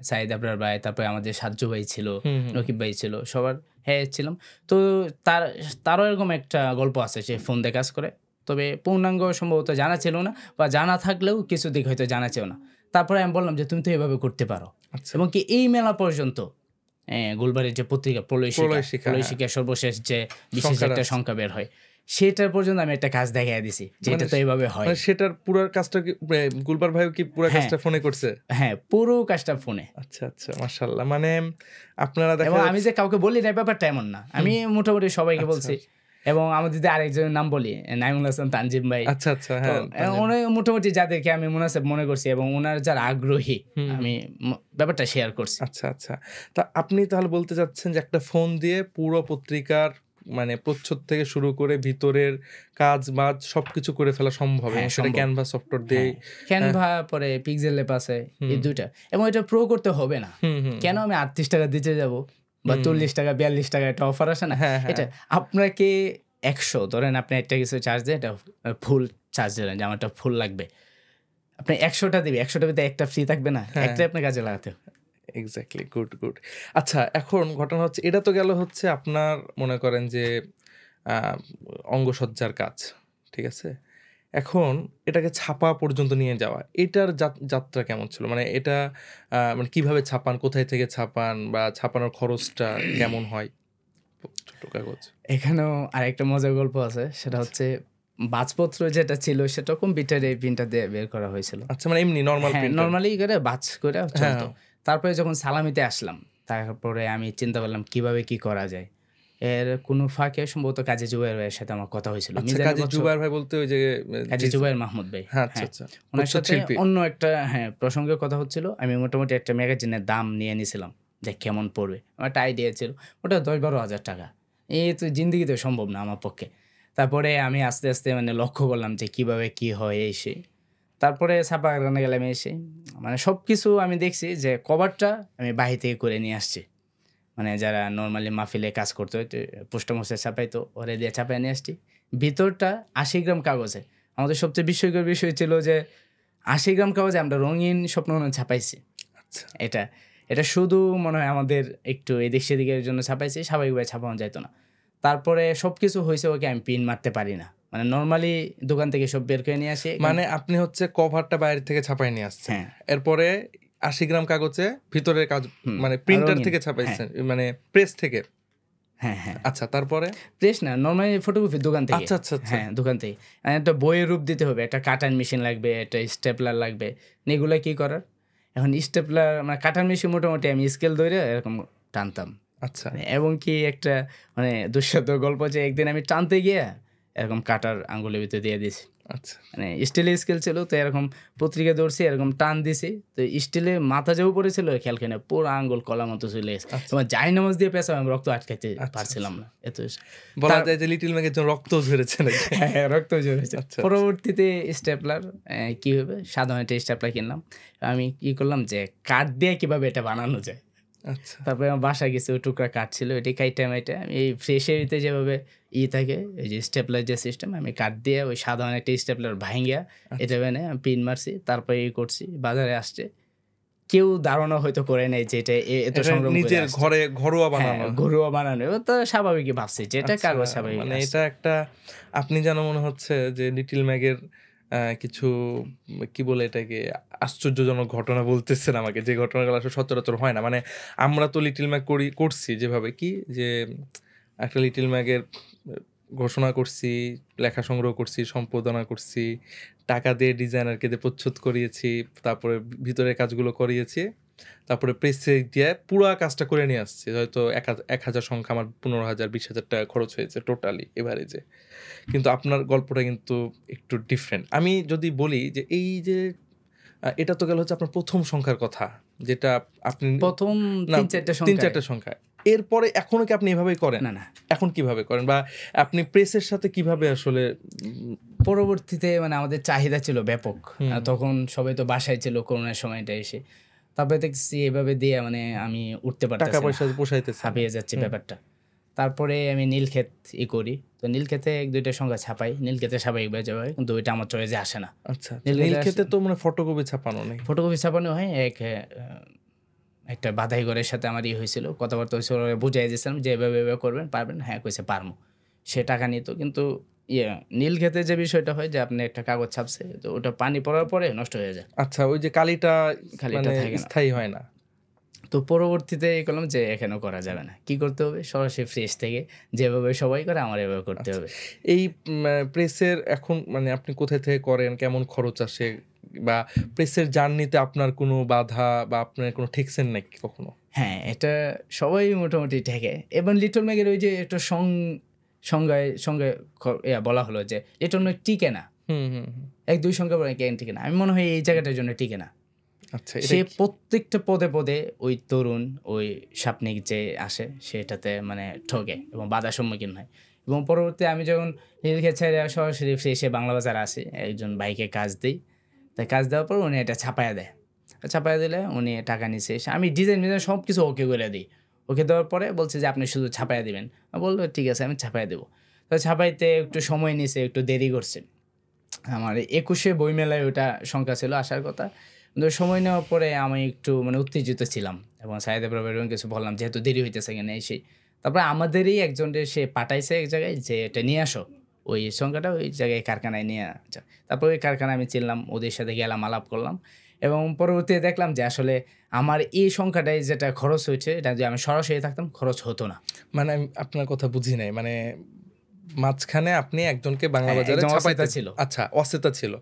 সাইদ আবরার ভাই, তারপরে আমাদের সাজ্জু ভাই ছিল, নকিব ভাই ছিল, সবার ছিলাম। তো তারও এরকম একটা গল্প আছে, সে ফোন দিয়ে কাজ করে, তবে পূর্ণাঙ্গ সম্ভবত জানা ছিল না, বা জানা থাকলেও কিছু দিক হয়তো জানা ছিল না। তারপরে আমি বললাম যে তুমি তো এভাবে করতে পারো। এবং কি এই মেলা পর্যন্ত গুলবারের যে পত্রিকা প্রলয় শিক্ষা সর্বশেষ যে বিশেষ একটা সংখ্যা বের হয়, সেটার পর্যন্ত আমি একটা কাজ দেখাই দিছি যে এটা তো এইভাবে হয়। সেটার পুরো কাজটা কি গুলবার ভাই কি পুরো কাজটা ফোনে করছে? হ্যাঁ, পুরো কাজটা ফোনে। আচ্ছা আচ্ছা, মাশাআল্লাহ। মানে আপনারা এবং আমি যে কাউকে বলি না ব্যাপারটা এমন না, আমি মোটামুটি সবাইকে বলছি এবং আমাদের যদি আরেকজনের নাম বলি, নাইমুল হাসান তানজিম ভাই। আচ্ছা, তো হ্যাঁ। উনি মোটামুটি যাদেরকে আমি মুনাসেব মনে করছি এবং উনার যারা আগ্রহী আমি ব্যাপারটা শেয়ার করছি। আচ্ছা। তা আপনি তাহলে বলতে চাচ্ছেন যে একটা ফোন দিয়ে পুরো পত্রিকার মানে প্রচ্ছদ থেকে শুরু করে ভিতরের কাজ-বাজ সবকিছু করে ফেলা সম্ভব এবং সেটা সম্ভব। ক্যানভা সফটওয়্যার দিয়েই। ক্যানভা পরে পিক্সেল ল্যাব আছে, এই দুইটা। এবং এটা প্রো করতে হবে না। কেন আমি 38 টাকা দিতে যাব বা 40 টাকা 42 টাকা একটা অফার আসে না? এটা আপনাকে 100 ধরেন আপনি একটা কিছু চার্জ দেন, এটা ফুল চার্জ দিলেন যে আমারটা ফুল লাগবে। আপনি 100টা দিবে, 100টার ভিতরে একটা ফ্রি থাকবে না? একটাই আপনার কাজে লাগাতে হবে। Exactly, good. আচ্ছা, এখন ঘটনা হচ্ছে এটা তো গেল হচ্ছে আপনার মনে করেন যে অঙ্গসজ্জার কাজ, ঠিক আছে? এখন এটাকে ছাপা পর্যন্ত নিয়ে যাওয়া, এটার যাত্রা কেমন ছিল? মানে এটা মানে কিভাবে ছাপান, কোথায় থেকে ছাপান বা ছাপানোর খরচটা কেমন হয়? ছোট কাগজ। এখানেও আরেকটা মজার গল্প আছে, সেটা হচ্ছে বাজপত্র যেটা ছিল সেটা কম্পিউটারে প্রিন্টার দিয়ে বের করা হয়েছিল। আচ্ছা, মানে এমনি নরমাল প্রিন্টার? নরমালি করে বাজ করে চলতো। তারপরে যখন সালামিতে আসলাম, তারপরে আমি চিন্তা করলাম কিভাবে কি করা যায়। এর কোনো ফাঁকে সম্ভবত কাজী জুবায়ের ভাইয়ের সাথে আমার কথা হয়েছিল। আচ্ছা, কাজী জুবায়ের ভাই বলতে ওই যে কাজী জুবায়ের মাহমুদ ভাই। আচ্ছা। ওনার সাথে অন্য একটা প্রসঙ্গে কথা হচ্ছিল। আমি মোটামুটি একটা ম্যাগাজিনের দাম নিয়ে নিয়েছিলাম যে কেমন পড়বে। আমার একটা আইডিয়া ছিল, ওটা 10-12 হাজার টাকা। এই তো জিন্দিগিতে সম্ভব না আমার পক্ষে। তারপরে আমি আস্তে আস্তে মানে লক্ষ্য করলাম যে কিভাবে কি হয় এই সেই। তারপরে ছাপাখানা গেলাম, এসে মানে সব কিছু আমি দেখছি যে কভারটা আমি বাহির থেকে করে নিয়ে আসছি। মানে যারা নর্মালি মাহফিলে কাজ করতো, পোস্টামোস্টার ছাপাইতো, ওরে দিয়ে ছাপাই নিয়ে আসছি। ভিতরটা 80 গ্রাম কাগজে। আমাদের সবচেয়ে বিস্ময়কর বিষয় ছিল যে 80 গ্রাম কাগজে আমরা রঙিন স্বপ্নগ্রহণ ছাপাইছি। আচ্ছা। এটা শুধু মনে হয় আমাদের একটু এদিক সেদিকের জন্য ছাপাইছি, স্বাভাবিকভাবে ছাপানো যাইতো না। তারপরে সব কিছু হয়েছে, ওকে আমি পিন মারতে পারি না। মানে নর্মালি দোকান থেকে সব বের করে নিয়ে আসি। মানে আপনি হচ্ছে কভারটা বাইরে থেকে ছাপাই নিয়ে আসছেন, এরপরে 80 গ্রাম কাগজে ভিতরের কাজ মানে প্রিন্টার থেকে ছাপাইছেন, মানে প্রেস থেকে? আচ্ছা, তারপরে? প্রেস না, নর্মালি ফটোকপি দোকান থেকে। আচ্ছা। দোকান থেকে। একটা বইয়ের রূপ দিতে হবে, একটা কাটার মেশিন লাগবে, একটা স্টেপলার লাগবে। এগুলো কি করার? এখন স্টেপলার মানে কাটার মেশিন মোটামুটি আমি স্কেল ধরে এরকম টানতাম। আচ্ছা। এবং কি একটা মানে দুঃসাধ্য গল্প যে একদিন আমি টানতে গিয়ে এরকম কাটার আঙ্গুলের ভিতরে দিয়ে দিয়েছি। আচ্ছা। মানে স্টিলের স্কেল ছিল, তো এরকম পত্রিকা ধরছি, এরকম টান দিছি, তো স্টিলের মাথা যে উপরে ছিল খেয়াল খেয়ে পুরো আঙ্গুল কলা মতো চলে গেছে। তোমার জায়নামাজ দিয়ে পেঁচা আমি রক্ত আটকাতে পারছিলাম না। এত বলা যায় যে লিটল ম্যাগের জন্য রক্ত ঝরেছে নাকি? হ্যাঁ, রক্ত ঝরেছে। পরবর্তীতে স্টেপলার কি হবে, সাধারণ একটা স্টেপলার কিনলাম। আমি কি করলাম যে কাঠ দিয়ে কিভাবে এটা বানানো যায়। আচ্ছা। তারপরে আমার বাসায় কিছু টুকরা কাঠ ছিল, এটি কাইটা মাইটা আমি এই ফ্রেশেরিতে যেভাবে থাকে এই যে স্টেপলার যে সিস্টেম, আমি কাঠ দিয়ে ওই সাধারণ একটা স্টেপলার ভাঙিয়া এটা বেনে আমি পিন মারছি। তারপরে করছি, বাজারে আসছে। কেউ ধারণা হয়তো করে নেই যে এটা এত সংগ্রাম নিজের ঘরে ঘরোয়া বানানো। তো স্বাভাবিকই ভাবছি যে এটা কাগজ স্বাভাবিক। মানে এটা একটা আপনি যেন মনে হচ্ছে যে লিটল ম্যাগের কিছু কি বলে এটাকে আশ্চর্যজনক ঘটনা বলতেছেন আমাকে, যে ঘটনাগুলো আসলে সচরাচর হয় না। মানে আমরা তো লিটল ম্যাগ করছি যেভাবে কি যে একটা লিটল ম্যাগের ঘোষণা করছি, লেখা সংগ্রহ করছি, সম্পাদনা করছি, টাকা দিয়ে ডিজাইনারকে দিয়ে প্রচ্ছদ করিয়েছি, তারপরে ভিতরের কাজগুলো করিয়েছি, তারপরে প্রেসে দিয়ে পুরো কাজটা করে নিয়ে আসছি। হয়তো 1000 সংখ্যা আমার 15,000 20,000 টাকা খরচ হয়েছে টোটালি এভারেজে। কিন্তু আপনার গল্পটা কিন্তু একটু ডিফারেন্ট। আমি যদি বলি যে এই যে এটা তো গেল হচ্ছে আপনার প্রথম সংখ্যার কথা, যেটা আপনি প্রথম 3-4টা সংখ্যা। এরপরে এখনো কি আপনি এভাবেই করেন? না। এখন কিভাবে করেন বা আপনি প্রেসের সাথে কিভাবে আসলে? পরবর্তীতে মানে আমাদের চাহিদা ছিল ব্যাপক। তখন সবাই তো বাসায় ছিল করোনার সময়টা এসে। তারপরে দেখছি এভাবে দিয়ে মানে আমি উঠতে পারতেছি না, টাকা পয়সা পোষাইতেছে, হাঁপিয়ে যাচ্ছে ব্যাপারটা। তারপরে আমি নীলক্ষেত করি, তো নীলক্ষেতে 1-2টা সংখ্যা ছাপাই। নীলক্ষেতে স্বাভাবিকভাবে যাবে, কিন্তু ওইটা আমার চয়েসে আসে না। আচ্ছা, নীলক্ষেতে তো মানে ফটোকপি ছাপানো নেই? ফটোকপি ছাপানো হয়। একটা বাধাই ঘরের সাথে আমার হয়েছিল, কথাবার্তা হয়েছিল, বুঝাই দিয়েছিলাম যে এভাবে করবেন, পারবেন? হ্যাঁ কইছে পারবো। সে টাকা নিত, কিন্তু নীলক্ষেতে যে বিষয়টা হয় যে আপনি একটা কাগজ ছাপছে, তো ওটা পানি পড়ার পরে নষ্ট হয়ে যায়। আচ্ছা, ওই যে কালিটা থাকে না, স্থায়ী হয় না। তো পরবর্তীতে করলাম যে এখানেও করা যাবে না, কি করতে হবে, সরাসরি ফ্রেশ থেকে যেভাবে সবাই করে আমার এভাবে করতে হবে। এই প্রেসের এখন মানে আপনি কোথায় থেকে করেন, কেমন খরচ আসে, বা প্রেসের জার্নিতে আপনার কোনো বাধা বা আপনার কোনো ঠেকছেন নাকি কখনো? হ্যাঁ, এটা সবাই মোটামুটি ঠেকে। এবং লিটল ম্যাগের ওই যে একটা সংজ্ঞায় বলা হলো যে লিটল ম্যাগ টিকে না, হুম হুম হুম। 1-2 সংখ্যা পরে টিকে না। আমি মনে হয় এই জায়গাটার জন্য টিকে না। আচ্ছা, সে প্রত্যেকটা পদে পদে ওই তরুণ ওই স্বপ্নিক যে আসে সেটাতে মানে ঠকে এবং বাধার সম্মুখীন হয়। এবং পরবর্তী আমি যখন লিটল ছেড়ে সরাসরি এসে বাংলা বাজার আসি, একজন ভাইকে কাজ দিই। তাই কাজ দেওয়ার পর উনি এটা ছাপায়া দেয়। ছাপায়া দিলে উনি টাকা নিচে এসে আমি ডিজাইন সব কিছু ওকে করে দিই। ওকে দেওয়ার পরে বলছে যে আপনি শুধু ছাপায়া দিবেন। বললো ঠিক আছে আমি ছাপায়া দেবো। তো ছাপাইতে একটু সময় নিছে, একটু দেরি করছে। আমার 21 বইমেলায় ওটা সংখ্যা ছিল আসার কথা। কিন্তু সময় নেওয়ার পরে আমি একটু মানে উত্তেজিত ছিলাম এবং সাইদে প্রভাবের কিছু বললাম যেহেতু দেরি হইতেছে এখানে এসে। তারপরে আমাদেরই একজনকে সে পাঠাইছে এক জায়গায় যে এটা নিয়ে আসো। ওই সংখ্যাটা ওই জায়গায় কারখানায় নিয়ে যা। তারপর ওই কারখানায় আমি চিনলাম, ওদের সাথে গেলাম, আলাপ করলাম এবং পরবর্তীতে দেখলাম যে আসলে আমার এই সংখ্যাটাই যেটা খরচ হয়েছে এটা যদি আমি সরাসরি থাকতাম খরচ হতো না। মানে আমি আপনার কথা বুঝি নাই। মানে মাঝখানে আপনি একজনকে বাংলা বাজারে একজন ছাপাইতে অচেতা ছিল। আচ্ছা, অচেতা ছিল,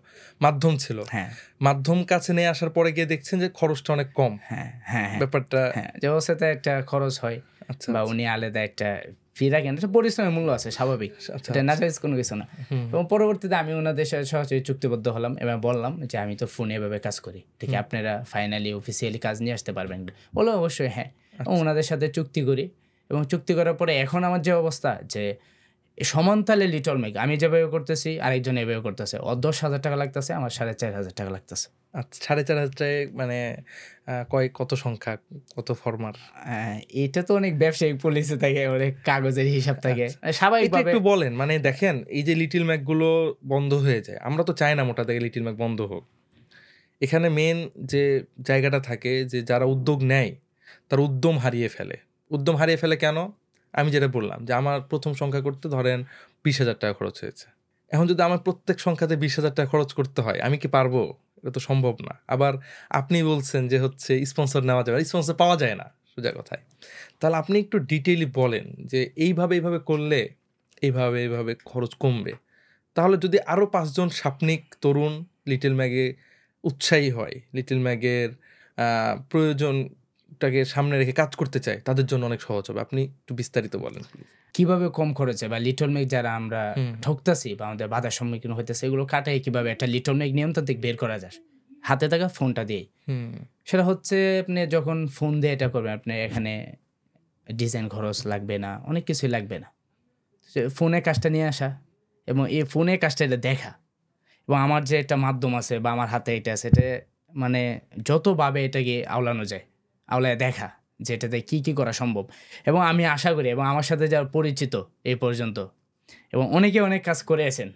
মাধ্যম ছিল। হ্যাঁ, মাধ্যম কাছে নিয়ে আসার পরে গিয়ে দেখছেন যে খরচটা অনেক কম। হ্যাঁ, হ্যাঁ, হ্যাঁ। ব্যাপারটা হ্যাঁ, যে ওর সাথে একটা খরচ হয় আচ্ছা বা উনি আলাদা একটা ফি রাখেন। এটা পরিশ্রমের মূল্য আছে, স্বাভাবিক। আচ্ছা, এটা নাজায়েজ কোনো কিছু না। হুম এবং পরবর্তীতে আমি ওনাদের সাথে সরাসরি চুক্তিবদ্ধ হলাম এবং বললাম যে আমি তো ফোনে এভাবে কাজ করি, ঠিক আপনারা ফাইনালি অফিসিয়ালি কাজ নিয়ে আসতে পারবেন? বললো অবশ্যই হ্যাঁ। এবং ওনাদের সাথে চুক্তি করি এবং চুক্তি করার পরে এখন আমার যে অবস্থা যে সমানতালে লিটল ম্যাগ আমি যেভাবে করতেছি আরেকজন এভাবে করতেছে, ওর 10,000 টাকা লাগতেছে, আমার 4,500 টাকা লাগতেছে। আচ্ছা, 4,500 টাকায় মানে কত সংখ্যা, কত ফরমার? এটা তো অনেক ব্যবসায়িক পলিসি থাকে, অনেক কাগজের হিসাব থাকে। এটা স্বাভাবিকভাবে একটু বলেন। মানে দেখেন এই যে লিটল ম্যাগ গুলো বন্ধ হয়ে যায়, আমরা তো চাই না মোটা থেকে লিটল ম্যাগ বন্ধ হোক। এখানে মেন যে জায়গাটা থাকে যে যারা উদ্যোগ নেয় তার উদ্যম হারিয়ে ফেলে। উদ্যম হারিয়ে ফেলে কেন? আমি যেটা বললাম যে আমার প্রথম সংখ্যা করতে ধরেন 20,000 টাকা খরচ হয়েছে। এখন যদি আমার প্রত্যেক সংখ্যাতে 20,000 টাকা খরচ করতে হয়, আমি কি পারবো? এটা তো সম্ভব না। আবার আপনি বলছেন যে হচ্ছে স্পন্সর নেওয়া যাবে, স্পন্সর পাওয়া যায় না সোজা কথায়। তাহলে আপনি একটু ডিটেইলি বলেন যে এইভাবে করলে এইভাবে খরচ কমবে। তাহলে যদি আরও 5 জন স্বপ্নিক তরুণ লিটল ম্যাগে উৎসাহী হয়, লিটল ম্যাগের প্রয়োজনটাকে সামনে রেখে কাজ করতে চায়, তাদের জন্য অনেক সহজ হবে। আপনি একটু বিস্তারিত বলেন প্লিজ। কিভাবে কম খরচে বা লিটল ম্যাগ যারা আমরা হুম। ঠকতাছি বা আমাদের বাধার সম্মুখীন হইতেছে এগুলো কাটাই কিভাবে একটা লিটল ম্যাগ নিয়ন্ত্রণ থেকে বের করা যায় হাতে থাকা ফোনটা দিয়েই। হুম সেটা হচ্ছে আপনি যখন ফোন দিয়ে এটা করবেন, আপনি এখানে ডিজাইন খরচ লাগবে না, অনেক কিছুই লাগবে না। ফোনে কাজটা নিয়ে আসা এবং এই ফোনে কাজটা এটা দেখা এবং আমার যে একটা মাধ্যম আছে বা আমার হাতে এটা আছে, এটা মানে যতভাবে এটাকে আওলানো যায় আওলায় দেখা যে এটাতে কী করা সম্ভব। এবং আমি আশা করি এবং আমার সাথে যারা পরিচিত এই পর্যন্ত এবং অনেকে অনেক কাজ করেছেন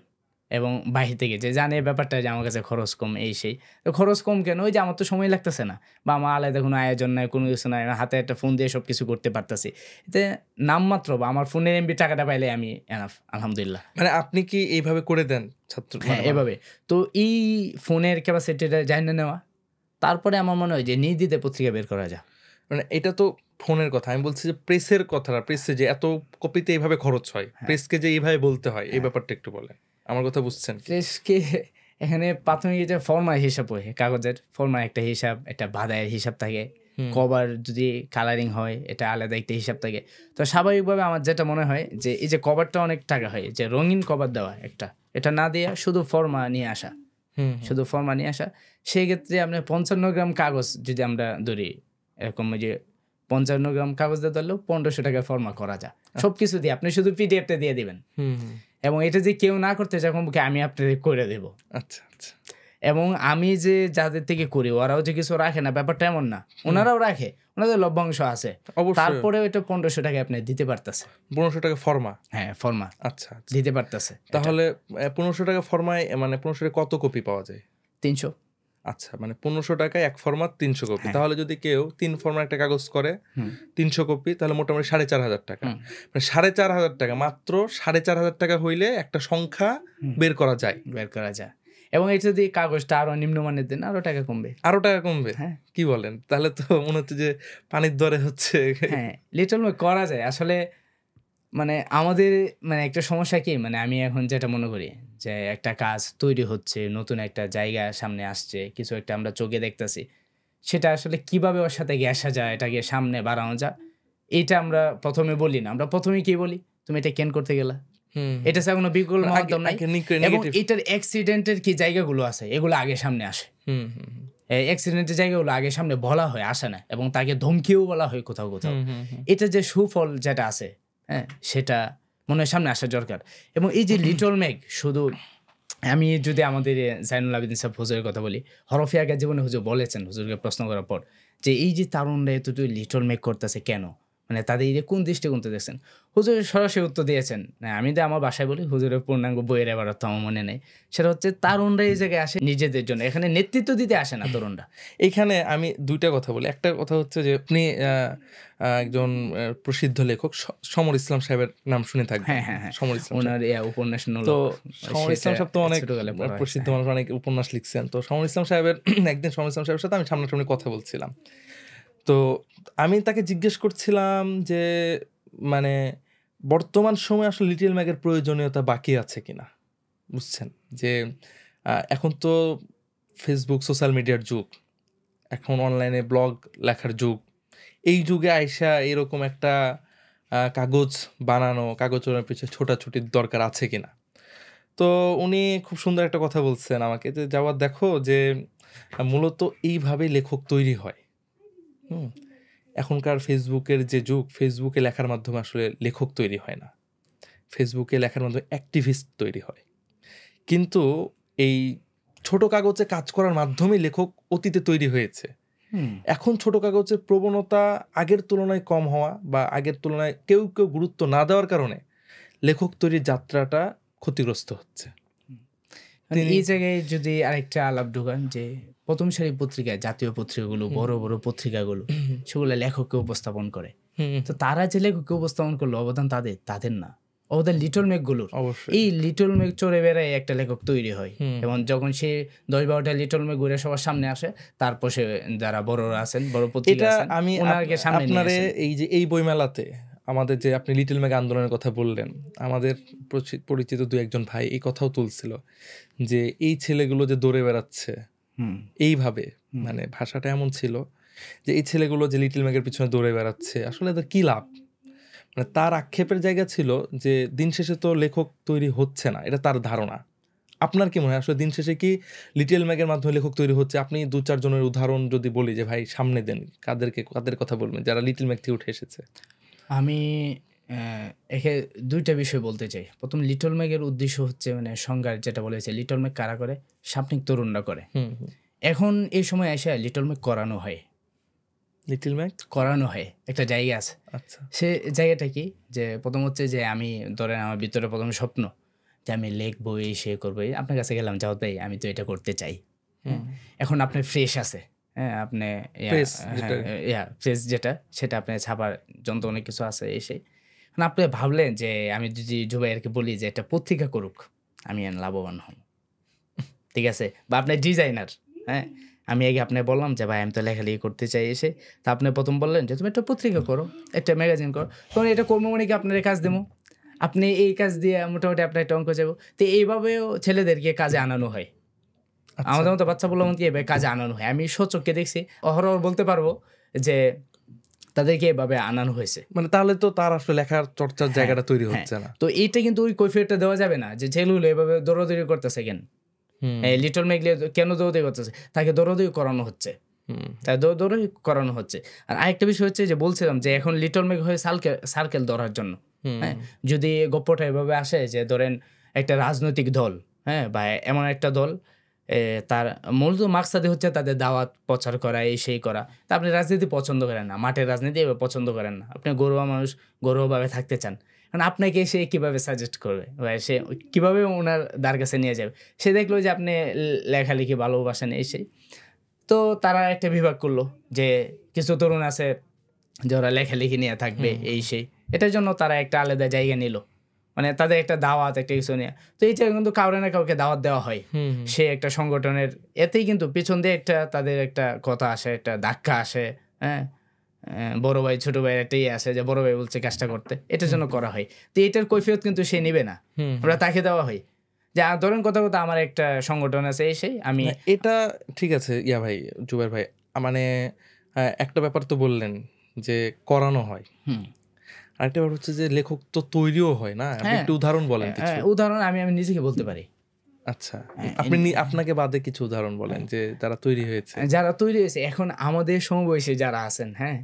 এবং বাহির থেকে যে জানে ব্যাপারটা যে আমার কাছে খরচ কম এই সেই। তো খরচ কম কেন? ওই যে আমার তো সময় লাগতেছে না বা আমার আলাদা কোনো আয়োজন নাই, কোনো কিছু নাই, আমার হাতে একটা ফোন দিয়ে সব কিছু করতে পারতেছি। এতে নামমাত্র বা আমার ফোনের এমবি টাকাটা পাইলে আমি এনাফ, আলহামদুলিল্লাহ। মানে আপনি কি এইভাবে করে দেন ছাত্র? হ্যাঁ, এভাবে। তো এই ফোনের ক্যাপাসিটিটা জাইনা নেওয়া, তারপরে আমার মনে হয় যে নির্দ্বিধায় পত্রিকা বের করা যায়। মানে এটা তো ফোনের কথা। আমি বলছি যে প্রেসের কথাটা, প্রেসে যে এত কপিতে এইভাবে খরচ হয়, প্রেসকে যে এইভাবে বলতে হয়, এই ব্যাপারটা একটু বলেন। আমার কথা বুঝছেন কি? প্রেসকে এখানে প্রাথমিক যে ফরমার হিসাব হয়, কাগজের ফরমার একটা হিসাব, একটা বাঁধাইয়ের হিসাব থাকে, কভার যদি কালারিং হয় এটা আলাদা একটা হিসাব থাকে। তো স্বাভাবিকভাবে আমার যেটা মনে হয় যে এই যে কভারটা অনেক টাকা হয়, যে রঙিন কভার দেওয়া একটা, এটা না দিয়ে শুধু ফরমা নিয়ে আসা, শুধু ফরমা নিয়ে আসা। সেই ক্ষেত্রে আপনার 55 গ্রাম কাগজ যদি আমরা ধরি, এরকম যে 55 গ্রাম কাগজ দিয়ে ধরলেও 1,500 টাকায় ফরমা করা যায় সব কিছু দিয়ে। আপনি শুধু পিডিএফটা দিয়ে দিবেন এবং এটা যে কেউ না করতে চায় আমি আপনাদের করে দেবো। আচ্ছা আচ্ছা। এবং আমি যে যাদের থেকে করি ওরাও যে কিছু রাখে না, ব্যাপারটা এমন না, ওনারাও রাখে, ওনাদের লভ্যাংশ আছে। অবশ্যই। তারপরে ওইটা 1,500 টাকা আপনি দিতে পারতেছে। 1,500 টাকা ফরমা? হ্যাঁ, ফরমা আচ্ছা দিতে পারতেছে। তাহলে 1,500 টাকা ফরমায় মানে 1,500 টাকা কত কপি পাওয়া যায়? 300। আচ্ছা, মানে 1,500 টাকায় এক ফরমাত 300 কপি। তাহলে যদি কেউ 3 ফরমার একটা কাগজ করে 300 কপি, তাহলে মোটামুটি 4,500 টাকা। মানে 4,500 টাকা, মাত্র 4,500 টাকা হইলে একটা সংখ্যা বের করা যায়। এবং এটা যদি কাগজটা আরো নিম্নমানের দেন আরো টাকা কমবে। আরো টাকা কমবে? হ্যাঁ। কি বলেন? তাহলে তো মনে হচ্ছে যে পানির দরে হচ্ছে। হ্যাঁ, লিটল ম্যাগ করা যায় আসলে। মানে আমাদের মানে একটা সমস্যা কি, মানে আমি এখন যেটা মনে করি যে একটা কাজ তৈরি হচ্ছে, নতুন একটা জায়গা সামনে আসছে, কিছু একটা আমরা চোখে দেখতেছি, সেটা আসলে কিভাবে ওর সাথে ঘেঁষা যায়, এটাকে সামনে বাড়ানো যায়, এটা আমরা প্রথমে বলি না। আমরা প্রথমে কি বলি, তুমি এটা কেন করতে গেলা, হুম। এটা ছাড়া কোনো বিকল্প আগে- মাধ্যম নাই। আগে এবং negative- এটার অ্যাক্সিডেন্টের কি জায়গাগুলো আছে এগুলো আগে সামনে আসে। হুম, হুম, হুম, এই অ্যাক্সিডেন্টের জায়গাগুলো আগে সামনে বলা হয়, আসে না, এবং তাকে ধমকিও বলা হয় কোথাও কোথাও। হুম, হুম, হুম। এটা যে সুফল যেটা আছে, হ্যাঁ, সেটা মনে হয় সামনে আসা দরকার। এবং এই যে লিটল ম্যাগ, শুধু আমি যদি আমাদের জাইনুল আবেদিন সাহেব হুজুরের কথা বলি, হরফে আগা জীবনে হুজুর বলেছেন, হুজুরকে প্রশ্ন করার পর, যে এই যে তারুণরা এতটুকু লিটল ম্যাগ করতেছে কেন, মানে তাদের এই যে কোন দৃষ্টিকোণতে দেখছেন? হুজুর সরাসরি উত্তর দিয়েছেন, না, আমি তো আমার বাসায় বলি, হুজুরের পূর্ণাঙ্গ বইয়ের এবার তো আমার মনে নেই, সেটা হচ্ছে তারুণরা এই জায়গায় আসে নিজেদের জন্য, এখানে নেতৃত্ব দিতে আসে না তরুণরা। এখানে আমি ২ টা কথা বলি। একটা কথা হচ্ছে যে আপনি একজন প্রসিদ্ধ লেখক সমর ইসলাম সাহেবের নাম শুনে থাকবেন। হ্যাঁ, হ্যাঁ, হ্যাঁ। সমর ইসলাম সাহেব। ওনার উপন্যাস তো নলক, সমর সেটা ইসলাম সাহেব তো অনেক ছোটকালে পড়া হয়েছে। প্রসিদ্ধ মানুষ, অনেক উপন্যাস লিখছেন। তো সমর ইসলাম সাহেবের একদিন সমর ইসলাম সাহেবের সাথে আমি সামনাসামনি কথা বলছিলাম। তো আমি তাকে জিজ্ঞেস করছিলাম যে মানে বর্তমান সময়ে আসলে লিটল ম্যাগের প্রয়োজনীয়তা বাকি আছে কিনা? বুঝছেন? যে এখন তো ফেসবুক, সোশ্যাল মিডিয়ার যুগ। এখন অনলাইনে ব্লগ লেখার যুগ। এই যুগে আইসা এরকম একটা কাগজ বানানো, কাগজের পিছনে ছোটাছুটির দরকার আছে কিনা? তো উনি খুব সুন্দর একটা কথা বলছেন আমাকে যে, "জাওয়াদ দেখো যে মূলত এইভাবেই লেখক তৈরি হয়। হুম? এখনকার ফেসবুকের যে যুগ, ফেসবুকে লেখার মাধ্যমে আসলে লেখক তৈরি হয় না। ফেসবুকে লেখার মাধ্যমে অ্যাক্টিভিস্ট তৈরি হয়। কিন্তু এই ছোট কাগজে কাজ করার মাধ্যমেই লেখক অতীতে তৈরি হয়েছে। হুম। এখন ছোট কাগজের প্রবণতা আগের তুলনায় কম হওয়া বা আগের তুলনায় কেউ গুরুত্ব না দেওয়ার কারণে লেখক তৈরির যাত্রাটা ক্ষতিগ্রস্ত হচ্ছে।" মানে তিনি এই জায়গায় যদি আরেকটা আলাপ ঢোকান, যে প্রথম সারির পত্রিকায়, জাতীয় পত্রিকাগুলো, বড় বড় পত্রিকাগুলো, সেগুলো লেখককে উপস্থাপন করে। হুম, তো তারা যে লেখককে উপস্থাপন করলো, অবদান তাদের না, অবদান লিটল ম্যাগগুলোর। অবশ্যই। এই লিটল ম্যাগ চড়ে বেড়ায় একটা লেখক তৈরি হয়, হুম। এবং যখন সে ১০-১২টা লিটল ম্যাগ ঘুরে সবার সামনে আসে, তারপর সে যারা বড়রা আছেন, বড় পত্রিকা এটা আছেন, আমি ওনাকে সামনে নিয়ে আপনারে আসেন। এই যে এই বইমেলাতে আমাদের যে আপনি লিটল ম্যাগ আন্দোলনের কথা বললেন, আমাদের পরিচিত ২-১ জন ভাই এই কথাও তুলছিল যে এই ছেলেগুলো যে দৌড়ে বেড়াচ্ছে হুম। এইভাবে, মানে ভাষাটা এমন ছিল যে এই ছেলেগুলো যে লিটল ম্যাগের পিছনে দৌড়ে বেড়াচ্ছে আসলে এদের কি লাভ? মানে তার আক্ষেপের জায়গা ছিল যে দিন শেষে তো লেখক তৈরি হচ্ছে না, এটা তার ধারণা। আপনার কি মনে হয় আসলে দিন শেষে কি লিটল ম্যাগের মাধ্যমে লেখক তৈরি হচ্ছে? আপনি ২-৪ জনের উদাহরণ যদি বলি যে ভাই সামনে দেন, কাদের কথা বলবেন যারা লিটল ম্যাগ থেকে উঠে এসেছে? আমি একে ২ টা বিষয় বলতে চাই। ১ম, লিটল ম্যাগের উদ্দেশ্য হচ্ছে, মানে সংজ্ঞার যেটা বলেছে, লিটল ম্যাগ কারা করে? সাপনিক তরুণরা করে। হুম, হুম। এখন এই সময় এসে লিটল ম্যাগ করানো হয়। লিটল ম্যাগ? একটা জায়গা আছে। আচ্ছা। সে জায়গাটা কি? যে ১ম হচ্ছে যে আমি, ধরেন আমার ভিতরে ১ম স্বপ্ন যে আমি লিখবো, এই সে করবো। এই আপনার কাছে গেলাম, "জাওয়াদ ভাই, আমি তো এটা করতে চাই।" হ্যাঁ? এখন আপনার ফ্রেশ আছে। হ্যাঁ? আপনি প্রেস যেটা। ফ্রেশ যেটা, সেটা আপনার ছাপার যন্ত্র অনেক কিছু আছে, এই সেই। এখন আপনি ভাবলেন যে আমি যদি জুবাইরকে বলি যে একটা পত্রিকা করুক, আমি লাভবান হব। ঠিক আছে? বা আপনি ডিজাইনার, হ্যাঁ? আমি আগে আপনাকে বললাম যে, "ভাই, আমি তো লেখালেখি করতে চাই", এসে। তো আপনি ১ম বললেন যে, "তুমি একটা পত্রিকা করো, একটা ম্যাগাজিন করো।" তখন এটা কর্ম মানে কি, আপনার কাজ দেবো। আপনি এই কাজ দিয়ে মোটামুটি আপনার একটা অঙ্ক যাবো। তো এইভাবেও ছেলেদেরকে কাজে আনানো হয়। আচ্ছা। আমাদের মতো বাচ্চা পোলাপানকে এভাবে কাজে আনানো হয়। আমি স্বচক্ষে দেখছি, অহরহ বলতে পারবো যে তাদেরকে এভাবে আনানো হয়েছে। মানে তাহলে তো তার আসলে লেখার চর্চার হ্যাঁ, জায়গাটা তৈরি হ্যাঁ। হচ্ছে না। তো এইটা কিন্তু ওই কৈফিয়তটা দেওয়া যাবে না যে ছেলেগুলো এভাবে দৌড়াদৌড়ি করতেছে কেন? হুম, লিটল ম্যাগলে কেন দৌড়াদৌড়ি করতেছে? তাকে দৌড়াদৌড়ি করানো হচ্ছে। হুম, তাই দৌড়াদৌড়ি করানো হচ্ছে। আর আরেকটা বিষয় হচ্ছে যে বলছিলাম যে এখন লিটল ম্যাগ হয় সার্কেল ধরার জন্য। হুম, হ্যাঁ? যদি গপ্পটা এভাবে আসে যে ধরেন একটা রাজনৈতিক দল, হ্যাঁ? বা এমন একটা দল, তার মূলত মাকসাদই হচ্ছে তাদের দাওয়াত প্রচার করা, এই সেই করা। তা আপনি রাজনীতি পছন্দ করেন না, মাঠের রাজনীতি এভাবে পছন্দ করেন না। আপনি ঘরোয়া মানুষ, ঘরোয়াভাবে থাকতে চান। এখন আপনাকে সে কিভাবে সাজেস্ট করবে? বা সে কিভাবে উনার দ্বার কাছে নিয়ে যাবে? সে দেখলো যে আপনি লেখালেখি ভালোবাসেন, এই সেই। তো তারা একটা বিভাগ করলো যে কিছু তরুণ আছে যে ওরা লেখালেখি নিয়ে থাকবে, এই সেই। এটার জন্য তারা একটা আলাদা জায়গা নিল। মানে তাদের একটা দাওয়াত, একটা কিছু নিয়ে। তো এইটা কিন্তু কাউকে না কাউকে দাওয়াত দেওয়া হয়। হুম, সে একটা সংগঠনের, এতেই কিন্তু পেছন দিয়ে একটা তাদের একটা কথা আসে, একটা ধাক্কা আসে, হ্যাঁ? বড় ভাই ছোট ভাই একটা ইয়ে আসে যে বড় ভাই বলছে কাজটা করতে। এটার জন্য করা হয়। তো এটার কৈফিয়ত কিন্তু সে নিবে না। হুম। আমরা তাকে দেওয়া হয়। যে ধরেন কথা আমার একটা সংগঠন আছে, এই সেই, আমি না, এটা ঠিক আছে ভাই, জুবায়ের ভাই। মানে একটা ব্যাপার তো বললেন যে করানো হয়। হুম, আরেকটা ব্যাপার হচ্ছে যে লেখক তো তৈরিও হয় না, আপনি হ্যাঁ। একটু উদাহরণ বলেন কিছু। উদাহরণ আমি নিজেকে বলতে পারি। আচ্ছা, আপনি আপনাকে বাদে কিছু উদাহরণ বলেন যে তারা তৈরি হয়েছে। যারা তৈরি হয়েছে এখন আমাদের সমবয়সী যারা আছেন, হ্যাঁ,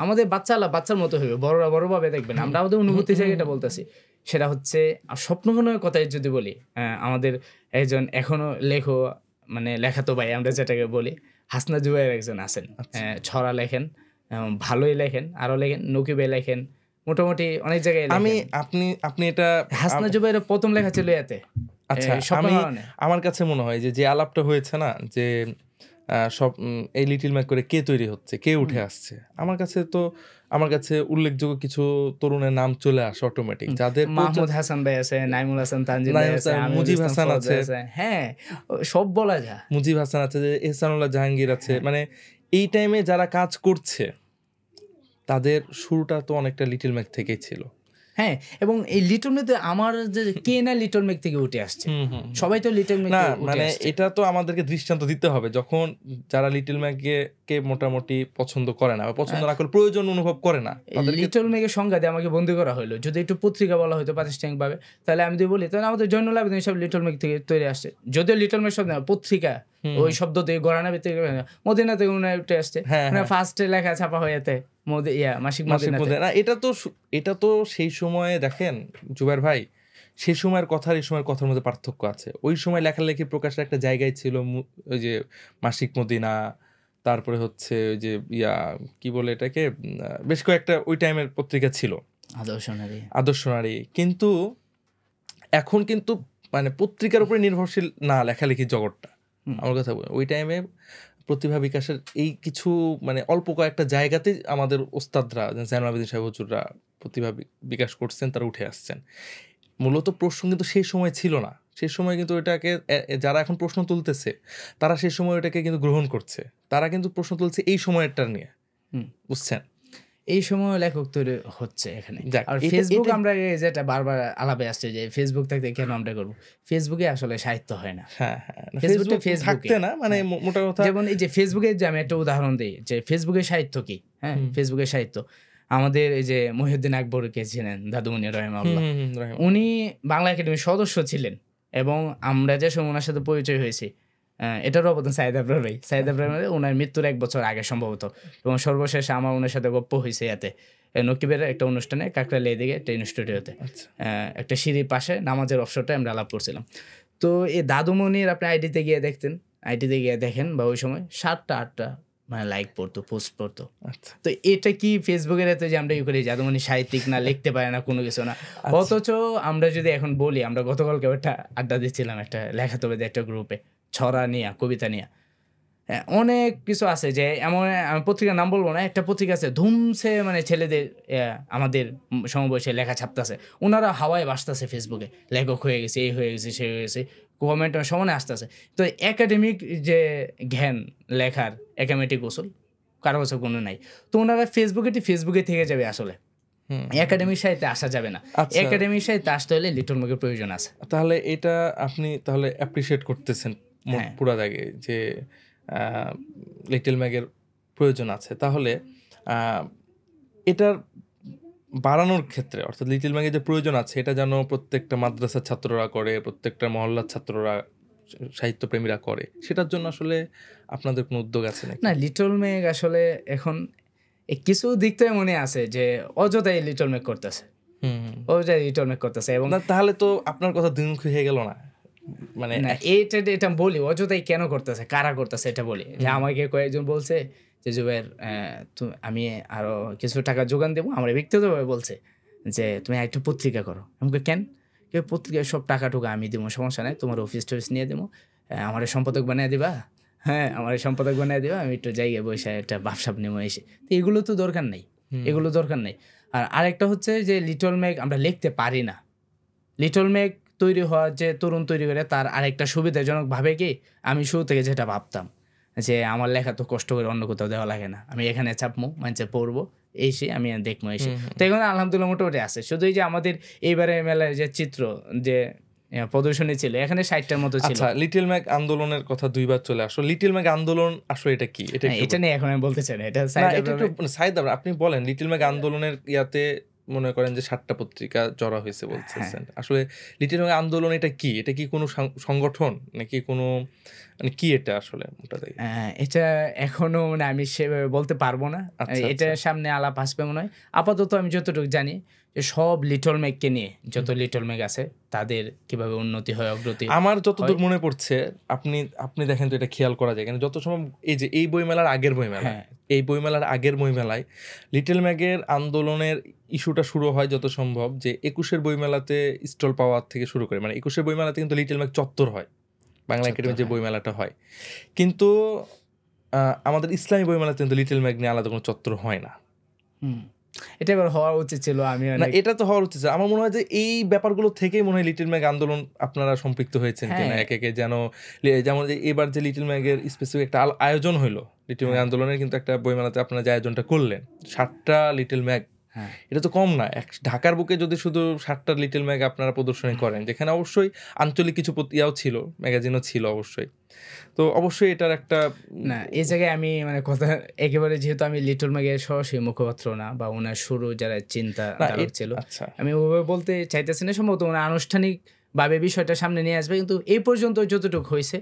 আমাদের বাচ্চার মতো হইবে, বড়রা বড়ভাবে দেখবেন। আমরা আমাদের অনুভূতি জায়গাটা বলতেছি, সেটা হচ্ছে স্বপ্নগণের কথাই যদি বলি, আমাদের একজন এখনো লেখাতো ভাই আমরা যেটাকে বলি, হাসনা জুবাইর একজন আছেন, ছড়া লেখেন, ভালোই লেখেন, আরো লেখেন, নকিবে লেখেন, মোটামুটি অনেক জায়গায় আপনি এটা হাসনা জুবাইরের প্রথম লেখা ছিল এতে। আচ্ছা, আমার কাছে মনে হয় যে আলাপটা হয়েছে না, যে সব এই লিটল ম্যাক করে কে তৈরি হচ্ছে, কে উঠে আসছে, আমার কাছে উল্লেখযোগ্য কিছু তরুণের নাম চলে আসে অটোমেটিক, যাদের মাহমুদ হাসান ভাই আছে, নাইমুল হাসান তানজিল ভাই আছে, মুজিব হাসান আছে, হ্যাঁ সব বলা যায়, মুজিব হাসান আছে, এহসানুল্লাহ জাহাঙ্গীর আছে। মানে এই টাইমে যারা কাজ করছে তাদের শুরুটা তো অনেকটা লিটল ম্যাক থেকেই ছিল। হ্যাঁ, এবং এই লিটল ম্যাক আমার যে কে না লিটল ম্যাক থেকে উঠে আসছে, সবাই তো লিটল ম্যাক না, মানে এটা তো আমাদেরকে দৃষ্টান্ত দিতে হবে, যখন যারা লিটল ম্যাককে মোটামুটি পছন্দ করে না বা পছন্দ না করে প্রয়োজন অনুভব করে না, লিটল ম্যাকের সংজ্ঞা দিয়ে আমাকে বন্দি করা হলো। যদি একটু পত্রিকা বলা হতো প্রাতিষ্ঠানিক ভাবে, তাহলে আমি যদি বলি তাহলে আমাদের জয়নুল আবেদিন সব লিটল ম্যাক থেকে তৈরি আসছে। যদিও লিটল ম্যাক শব্দ পত্রিকা, ওই শব্দ দিয়ে গড়ানা ভিত্তিক মদিনা থেকে উঠে আসছে, ফার্স্টে লেখা ছাপা হয়েছে মাসিক মদিনা। এটা তো সেই সময়ে দেখেন জুবাইর ভাই, সেই সময়ের কথা এই সময়ের কথার মধ্যে পার্থক্য আছে। ওই সময় লেখালেখি প্রকাশের একটা জায়গায় ছিল ওই যে মাসিক মদিনা, তারপরে হচ্ছে ওই যে কি বলে এটাকে, বেশ কয়েকটা ওই টাইমের পত্রিকা ছিল, আদর্শ নারী। কিন্তু এখন কিন্তু মানে পত্রিকার উপরে নির্ভরশীল না লেখালেখির জগৎটা। আমার কথা বলি, ওই টাইমে প্রতিভা বিকাশের এই কিছু মানে অল্প কয়েকটা জায়গাতেই আমাদের ওস্তাদরা, জাইনুল আবেদিন সাহেব হুজুররা প্রতিভা বিকাশ করছেন, তারা উঠে আসছেন। মূলত প্রশ্ন কিন্তু সেই সময় ছিল না। সেই সময় কিন্তু এটাকে যারা এখন প্রশ্ন তুলতেছে তারা সেই সময় এটাকে কিন্তু গ্রহণ করছে, তারা কিন্তু প্রশ্ন তুলছে এই সময়টা নিয়ে, বুঝছেন? এই সময় লেখক তৈরি হচ্ছে এখানে। আর ফেসবুক আমরা যেটা বারবার আলাপে আসছে যে ফেসবুক থাকতে কেন আমরা করবো, ফেসবুকে আসলে সাহিত্য হয় না। ফেসবুকে না, মানে মোটা কথা, যেমন এই যে ফেসবুকে যে আমি একটা উদাহরণ দিই যে ফেসবুকের সাহিত্য কি, হ্যাঁ, ফেসবুকের সাহিত্য আমাদের এই যে মহিউদ্দিন আকবরকে ছিলেন, দাদুমণি রহিমাহুল্লাহ, উনি বাংলা একাডেমির সদস্য ছিলেন, এবং আমরা যে সময় ওনার সাথে পরিচয় হয়েছি এটারও অবদান সাইদ আবরার ভাই। সাইদ আবরার ওনার মৃত্যুর 1 বছর আগে সম্ভবত, এবং সর্বশেষ আমার ওনার সাথে গপ্প হয়েছে এতে নকিবের একটা অনুষ্ঠানে, কাকরাইল এদিকে একটা ইনস্টিটিউটে, একটা সিঁড়ির পাশে নামাজের অবসরটা আমরা আলাপ করছিলাম। তো এই দাদুমণির আপনি আইডিতে গিয়ে দেখেন বা ওই সময় 7টা 8টা মানে লাইক পড়তো, পোস্ট পড়তো। তো এটা কি ফেসবুকের এত যে আমরা করি, দাদুমণি সাহিত্যিক না, লিখতে পারে না, কোনো কিছু না। অথচ আমরা যদি এখন বলি, আমরা গতকালকে একটা আড্ডা দিচ্ছিলাম একটা লেখাতো একটা গ্রুপে, ছড়া নিয়ে, কবিতা নিয়ে, অনেক কিছু আছে যে এমন, আমি পত্রিকার নাম বলবো না, একটা পত্রিকা আছে ধুমছে, মানে ছেলেদের আমাদের সমবয়সে লেখা ছাপতেছে, ওনারা হাওয়ায় বাসতেছে ফেসবুকে, লেখক হয়ে গেছে, এই হয়ে গেছে, সে হয়ে গেছে, কমেন্ট সমানে আসতেছে। তো একাডেমিক যে জ্ঞান লেখার একাডেমিক গোসল কারো কাছে কোনো নাই। তো ওনারা ফেসবুকে থেকে যাবে, আসলে একাডেমিক সাহিত্যে আসা যাবে না। একাডেমিক সাহিত্যে আসতে হলে লিটল ম্যাকের প্রয়োজন আছে। তাহলে এটা আপনি তাহলে অ্যাপ্রিসিয়েট করতেছেন পুরা দাগে যে লিটল ম্যাগের প্রয়োজন আছে। তাহলে এটার বাড়ানোর ক্ষেত্রে, অর্থাৎ লিটল ম্যাগের যে প্রয়োজন আছে, এটা যেন প্রত্যেকটা মাদ্রাসার ছাত্ররা করে, প্রত্যেকটা মহল্লার ছাত্ররা, সাহিত্যপ্রেমীরা করে, সেটার জন্য আসলে আপনাদের কোনো উদ্যোগ আছে নাকি? না, লিটল ম্যাগ আসলে এখন কিছু দিক তো মনে আছে যে অযথাই লিটল ম্যাগ করতেছে, এবং তাহলে তো আপনার কথা দ্বিমুখী হয়ে গেল না? মানে এটা বলি অযথাই কেন করতেছে, কারা করতেছে এটা বলি। যে আমাকে কয়েকজন বলছে যে জুবাইর, আমি আরো কিছু টাকা যোগান দেবো, আমার ব্যক্তিগতভাবে বলছে যে তুমি একটা পত্রিকা করো। আমাকে কেন? পত্রিকায় সব টাকা টুকা আমি দেবো, সমস্যা নাই, তোমার অফিস টফিস নিয়ে দেবো, আমার সম্পাদক বানিয়ে দিবা, হ্যাঁ আমার সম্পাদক বানিয়ে দিবা, আমি একটু জায়গায় বসে একটা ভাবসাব নেবো এসে। তো এগুলো তো দরকার নেই, আর আরেকটা হচ্ছে যে লিটল ম্যাগ আমরা লিখতে পারি না। লিটল ম্যাগ তৈরি হওয়া, যে তরুণ তৈরি করে, তার আরেকটা সুবিধাজনক ভাবে কি, আমি শুরু থেকে যেটা ভাবতাম যে আমার লেখা তো কষ্ট করে অন্য কোথাও দেওয়া লাগে না, আমি এখানে চাপমো, মানুষে পড়বো, এসে আমি দেখবো এসে। তো এখানে আলহামদুলিল্লাহ মোটামুটি আছে। শুধু এই যে আমাদের এইবারে মেলায় যে চিত্র, যে প্রদর্শনী ছিল, এখানে 60টার মতো ছিল। আচ্ছা, লিটল ম্যাগ আন্দোলনের কথা দুইবার চলে আসলো। লিটল ম্যাগ আন্দোলন আসলে এটা কি? এটা নিয়ে এখন আমি বলতে চাই না, এটা সাইদ আপনি বলেন। লিটল ম্যাগ আন্দোলনের ইয়াতে মনে করেন যে 7টা পত্রিকা জড়া হয়েছে বলতেছেন। আসলে লিটল ম্যাগ আন্দোলন এটা কি? এটা কি কোনো সংগঠন নাকি কোনো, মানে কি এটা আসলে মোটা দাগে? এটা এখনো মানে আমি সেভাবে বলতে পারবো না। এটা সামনে আলাপ আসবে মনে হয়। আপাতত আমি যতটুকু জানি যে সব লিটল ম্যাগকে নিয়ে, যত লিটল ম্যাগ আছে তাদের কিভাবে উন্নতি হয়, অগ্রগতি। আমার যতদূর মনে পড়ছে, আপনি দেখেন তো এটা খেয়াল করা যায়, কেন যত সময় এই বইমেলার আগের বইমেলা, এই বইমেলার আগের বইমেলায় লিটল ম্যাগের আন্দোলনের ইস্যুটা শুরু হয় যত সম্ভব যে 21-এর বইমেলাতে স্টল পাওয়ার থেকে শুরু করে, মানে 21-এর বইমেলাতে কিন্তু লিটল ম্যাগ চত্বর হয়, বাংলা একাডেমির যে বইমেলাটা হয়। কিন্তু আমাদের ইসলামী বইমেলাতে কিন্তু লিটল ম্যাগ নিয়ে আলাদা কোনো চত্বর হয় না। এটা এবার হওয়া উচিত ছিল। না, এটা তো হওয়ার উচিত। আমার মনে হয় যে এই ব্যাপারগুলো থেকেই মনে হয় লিটল ম্যাগ আন্দোলন আপনারা সম্পৃক্ত হয়েছেন কিনা একে যেন, যেমন এবার যে লিটল ম্যাগের স্পেসিফিক একটা আয়োজন হইলো লিটল ম্যাগ আন্দোলনের, কিন্তু একটা বইমেলাতে আপনারা যে আয়োজনটা করলেন 7টা লিটল ম্যাগ, এটা তো কম না। ঢাকার বুকে যদি শুধু 7টা লিটল ম্যাগ আপনারা প্রদর্শনী করেন, যেখানে অবশ্যই আঞ্চলিক কিছু ইয়াও ছিল, ম্যাগাজিনও ছিল অবশ্যই, তো অবশ্যই এটার একটা না, এই জায়গায় আমি মানে কথা একেবারে, যেহেতু আমি লিটল ম্যাগের সরাসরি মুখপাত্র না বা ওনার শুরু যারা চিন্তা ছিল, আমি ওভাবে বলতে চাইতেছি না। সম্ভবত ওনার আনুষ্ঠানিকভাবে বিষয়টা সামনে নিয়ে আসবে, কিন্তু এই পর্যন্ত যতটুকু হয়েছে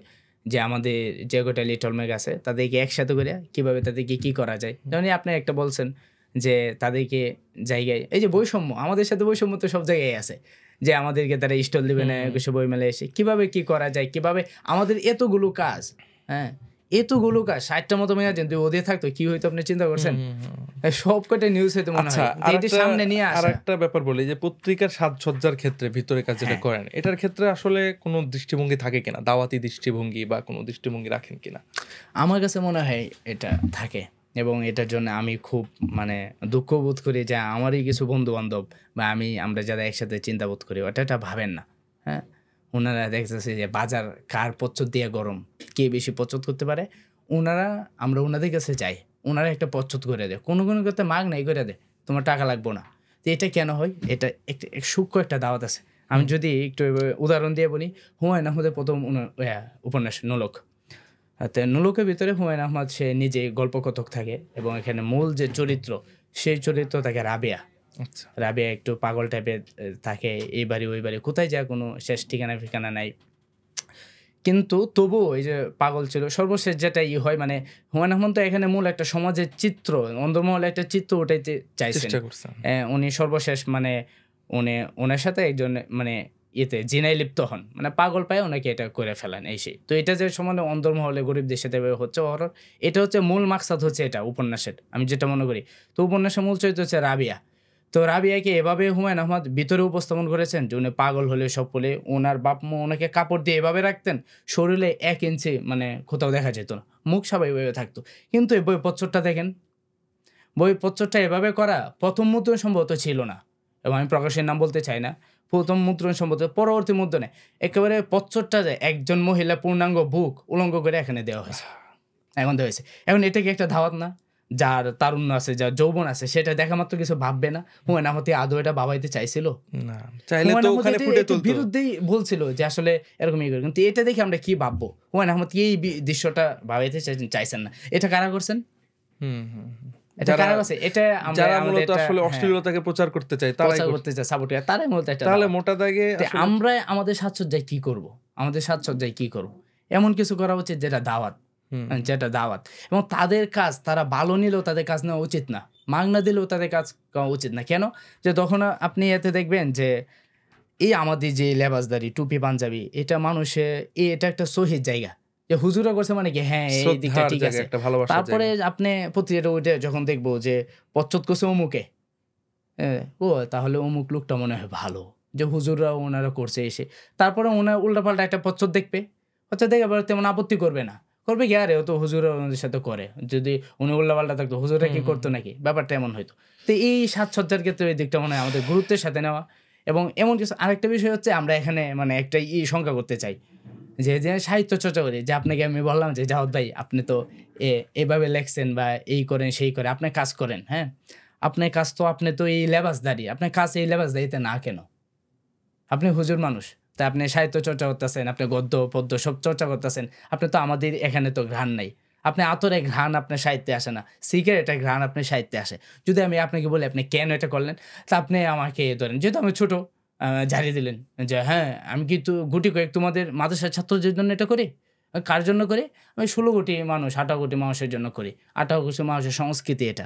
যে আমাদের যে কটা লিটল ম্যাগ আছে তাদেরকে একসাথে করে কীভাবে তাদেরকে কী করা যায়। যেমন আপনি একটা বলছেন যে তাদেরকে জায়গায়, এই যে বৈষম্য, আমাদের সাথে বৈষম্য তো সব জায়গায় আছে, যে আমাদেরকে তারা স্টল দেবে না একুশে বইমেলায় এসে, কীভাবে কী করা যায়, কীভাবে আমাদের এতগুলো কাজ, এতগুলো কাজ 60টার মতো ম্যাগাজিন তুই ওদের থাকতো কি হইতো আপনি চিন্তা করছেন? সব কটা নিউজ হইতো মনে হয়। সামনে নিয়ে আসা আরেকটা ব্যাপার বলি, যে পত্রিকার সাজসজ্জার ক্ষেত্রে ভিতরে কাজ যেটা করেন, এটার ক্ষেত্রে আসলে কোনো দৃষ্টিভঙ্গি থাকে কিনা, দাওয়াতি দৃষ্টিভঙ্গি বা কোনো দৃষ্টিভঙ্গি রাখেন কিনা? আমার কাছে মনে হয় এটা থাকে, এবং এটার জন্য আমি খুব মানে দুঃখ বোধ করি যে আমারই কিছু বন্ধু বান্ধব বা আমরা যারা একসাথে চিন্তা বোধ করি ওটা ভাবেন না। ওনারা দেখতেছে যে বাজার কার পচ্ছদ দিয়ে গরম, কে বেশি পচ্ছদ করতে পারে, আমরা ওনাদের কাছে যাই, ওনারা একটা পচ্ছদ করে দেয়, কোনো করতে মাগ নাই করে দেয়, তোমার টাকা লাগবো না। তো এটা কেন হয়? এটা একটা সূক্ষ্ম একটা দাওয়াত আছে। আমি যদি একটু উদাহরণ দিয়ে বলি, হুমায়ুন আহমেদের প্রথম উপন্যাস নোলক। নোলকের ভিতরে হুমায়ুন আহমদ সে নিজে গল্পকথক থাকে, এবং এখানে মূল যে চরিত্র, সেই চরিত্র থাকে রাবেয়া। রাবেয়া একটু পাগল টাইপের থাকে, এই বাড়ি ওই বাড়ি, কোথায় যায় কোনো শেষ ঠিকানা নাই, কিন্তু তবুও এই যে পাগল ছিল। সর্বশেষ যেটা হয়, মানে হুমায়ুন আহমদ তো এখানে মূল একটা সমাজের চিত্র, অন্দরমহলে একটা চিত্র উঠাইতে চাইছেন উনি। সর্বশেষ মানে ওনার সাথে একজন মানে জিনায় লিপ্ত হন, মানে পাগল পায় ওনাকে এটা করে ফেলেন এই সেই। তো এটা যে সমানে অন্দরমহলে গরিবদের সাথে হচ্ছে হরর, এটা হচ্ছে মূল মাকসাদ হচ্ছে এটা উপন্যাসের, আমি যেটা মনে করি। তো উপন্যাসের মূল চরিত্র হচ্ছে রাবিয়া। তো রাবিয়াকে এভাবে হুমায়ুন আহমদ ভিতরে উপস্থাপন করেছেন যে উনি পাগল হলে সব বলে, ওনার বাপ মা ওনাকে কাপড় দিয়ে এভাবে রাখতেন, শরীরে 1 ইঞ্চি মানে কোথাও দেখা যেত না, মুখ স্বাভাবিকভাবে থাকতো। কিন্তু এই বইপত্রটা দেখেন, বইপত্রটা এভাবে করা প্রথম মুদ্রণ সম্ভবত ছিল না, এবং আমি প্রকাশের নাম বলতে চাই না, প্রথম মুদ্রণ সম্ভবত, পরবর্তী মুদ্রণে একেবারে পত্রটা একজন মহিলা পূর্ণাঙ্গ বুক উলঙ্গ করে এখানে দেওয়া হয়েছে, এখন এটা কি একটা ধাওয়াত না? যার তারুণ্য আছে, যার যৌবন আছে, সেটা দেখা মাত্র কিছু ভাববে না? হুমায়ুন আহমদ আদৌ এটা ভাবাইতে চাইছিল? বিরুদ্ধেই বলছিল যে আসলে এরকম করে, কিন্তু এটা দেখে আমরা কি ভাববো? হুমায়ুন আহমদ এই দৃশ্যটা ভাবাইতে চাইছেন না। এটা কারা করছেন? এটা কারা করছে? এটা যারা মূলত আসলে অশ্লীলতাকে প্রচার করতে চায়, সাপোর্ট করে, তারাই মূলত এটা। তাহলে মোটা দাগে আমরা আমাদের সাজসজ্জায় কি করব? এমন কিছু করা উচিত যেটা দাওয়াত, এবং তাদের কাজ তারা ভালো নিলেও তাদের কাজ নেওয়া উচিত না, মাগনা দিলেও তাদের কাজ করা উচিত না। কেন? যে তখন আপনি এতে দেখবেন যে এই আমাদের যে লেবাসদারি, টুপি পাঞ্জাবি, এটা মানুষের এটা একটা শহীদ জায়গা, যে হুজুরা করছে মানে কি, হ্যাঁ এই দিকটা ঠিক আছে। তারপরে আপনি পত্রিকাটা উঠে যখন দেখবো যে পচ্ছদ করছে অমুকে, ও তাহলে অমুক লোকটা মনে হয় ভালো, যে হুজুররা ওনারা করছে এসে, তারপরে ওনার উল্টাপাল্টা একটা পচ্ছদ দেখবে, দেখে তেমন আপত্তি করবে না, করবে কি আরে ও তো হুজুরা ওনাদের সাথে করে, যদি উনি উল্টাপাল্টা থাকতো হুজুরা কি করতো নাকি, ব্যাপারটা এমন হইতো। তো এই সাজসজ্জার ক্ষেত্রে এই দিকটা মনে হয় আমাদের গুরুত্বের সাথে নেওয়া। এবং এমন কিছু আরেকটা বিষয় হচ্ছে, আমরা এখানে মানে একটা শঙ্কা করতে চাই যে সাহিত্য চর্চা করি, যে আপনাকে আমি বললাম যে জাওয়াদ ভাই আপনি তো এভাবে লেখছেন বা এই করেন সেই করে, আপনি কাজ করেন, হ্যাঁ আপনার কাজ তো, আপনি তো এই লেবাসদারি, আপনার কাজ এই লেবাসদারিতে না কেন? আপনি হুজুর মানুষ, তা আপনি সাহিত্য চর্চা করতেছেন, আপনি গদ্য পদ্য সব চর্চা করতেছেন, আপনি তো আমাদের এখানে তো ঘ্রাণ নাই। আপনি আতরের ঘ্রাণ আপনার সাহিত্যে আসে না, সিগারেটের ঘ্রাণ আপনার সাহিত্যে আসে। যদি আমি আপনাকে বলি আপনি কেন এটা করলেন, তা আপনি আমাকে ধরেন যেহেতু আমি ছোট ঝাড়ি দিলেন যে হ্যাঁ আমি কিন্তু গুটি কয়েক তোমাদের মাদ্রাসার ছাত্রদের জন্য এটা করি। কার জন্য করি? আমি ১৬ কোটি মানুষ ১৮ কোটি মানুষের জন্য করি। ১৮ কোটি মানুষের সংস্কৃতি এটা।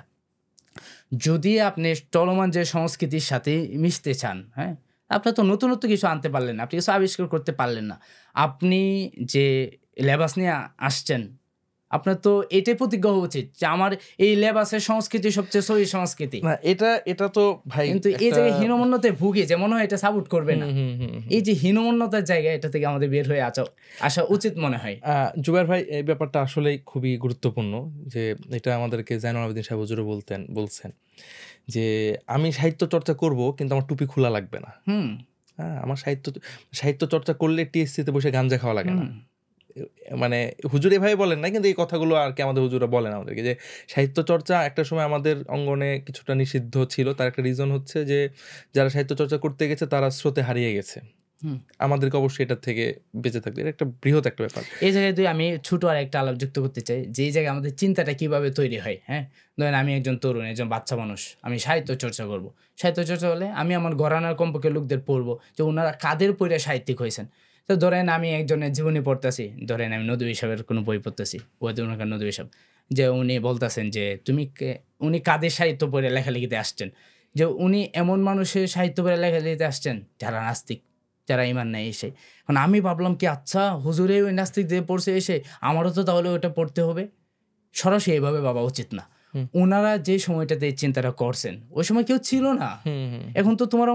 যদি আপনি চলমান যে সংস্কৃতির সাথে মিশতে চান, হ্যাঁ? আপনার তো নতুনত্ব কিছু আনতে পারলেন না। আপনি কিছু আবিষ্কার করতে পারলেন না। আপনি যে লেবাস নিয়ে আসছেন, আপনার তো এটাই প্রতিজ্ঞা হওয়া উচিত যে আমার এই লেবাসের সংস্কৃতি সবচেয়ে সহি সংস্কৃতি। না এটা তো ভাই কিন্তু এই একটা জায়গায় হীনমন্যতায় ভুগি যে মনে হয় এটা সাপোর্ট করবে না। হুম, হুম, হুম। এই যে হীনমন্যতার জায়গা এটা থেকে আমাদের বের হয়ে আসা উচিত মনে হয়। জুবায়ের ভাই এই ব্যাপারটা আসলেই খুবই গুরুত্বপূর্ণ যে এটা আমাদেরকে জাইনুল আবেদিন সাহেব হুজুরও বলছেন যে আমি সাহিত্য চর্চা করব কিন্তু আমার টুপি খোলা লাগবে না। হুম, হ্যাঁ, আমার সাহিত্য চর্চা করলে টিএসসিতে বসে গাঞ্জা খাওয়া লাগে না। হুম। মানে হুজুর এভাবে বলেন না, কিন্তু এই কথাগুলো আর কি আমাদের হুজুররা বলেন আমাদেরকে যে সাহিত্য চর্চা একটা সময় আমাদের অঙ্গনে কিছুটা নিষিদ্ধ ছিল। তার একটা রিজন হচ্ছে যে যারা সাহিত্য চর্চা করতে গেছে তারা স্রোতে হারিয়ে গেছে। হুম। আমাদেরকে অবশ্যই এটার থেকে বেঁচে থাকবে। এটা একটা বৃহৎ একটা ব্যাপার। এই জায়গায় আমি ছোট আরেকটা আলাপ যুক্ত করতে চাই যে এই জায়গায় আমাদের চিন্তাটা কিভাবে তৈরি হয়, হ্যাঁ? ধরেন আমি একজন তরুণ, একজন বাচ্চা মানুষ। আমি সাহিত্য চর্চা করব। সাহিত্য চর্চা হলে আমি আমার ঘরানার কমপক্ষে লোকদের পড়বো যে উনারা কাদের পইড়া সাহিত্যিক হইছেন। তো ধরেন আমি একজনের জীবনী পড়তেছি, ধরেন আমি নদী সাহেবের কোনো বই পড়তেছি, ওয়াহিদুল নদী সাহেব। যে উনি বলতেছেন যে উনি কাদের সাহিত্য পড়ে লেখালেখিতে আসছেন। যে উনি এমন মানুষের সাহিত্য পড়ে লেখালেখিতে আসছেন যারা নাস্তিক, যারা ঈমান নাই এসে। এখন আমি ভাবলাম কি আচ্ছা হুজুরে ওই নাস্তিক দিয়ে পড়ছে এসে আমারও তো তাহলে ওটা পড়তে হবে। সরাসরি এভাবে ভাবা উচিত না। হুম। উনারা যে সময়টাতে এই চিন্তাটা করছেন, ওই সময় কেউ ছিল না। হুম, হুম। এখন তো তোমার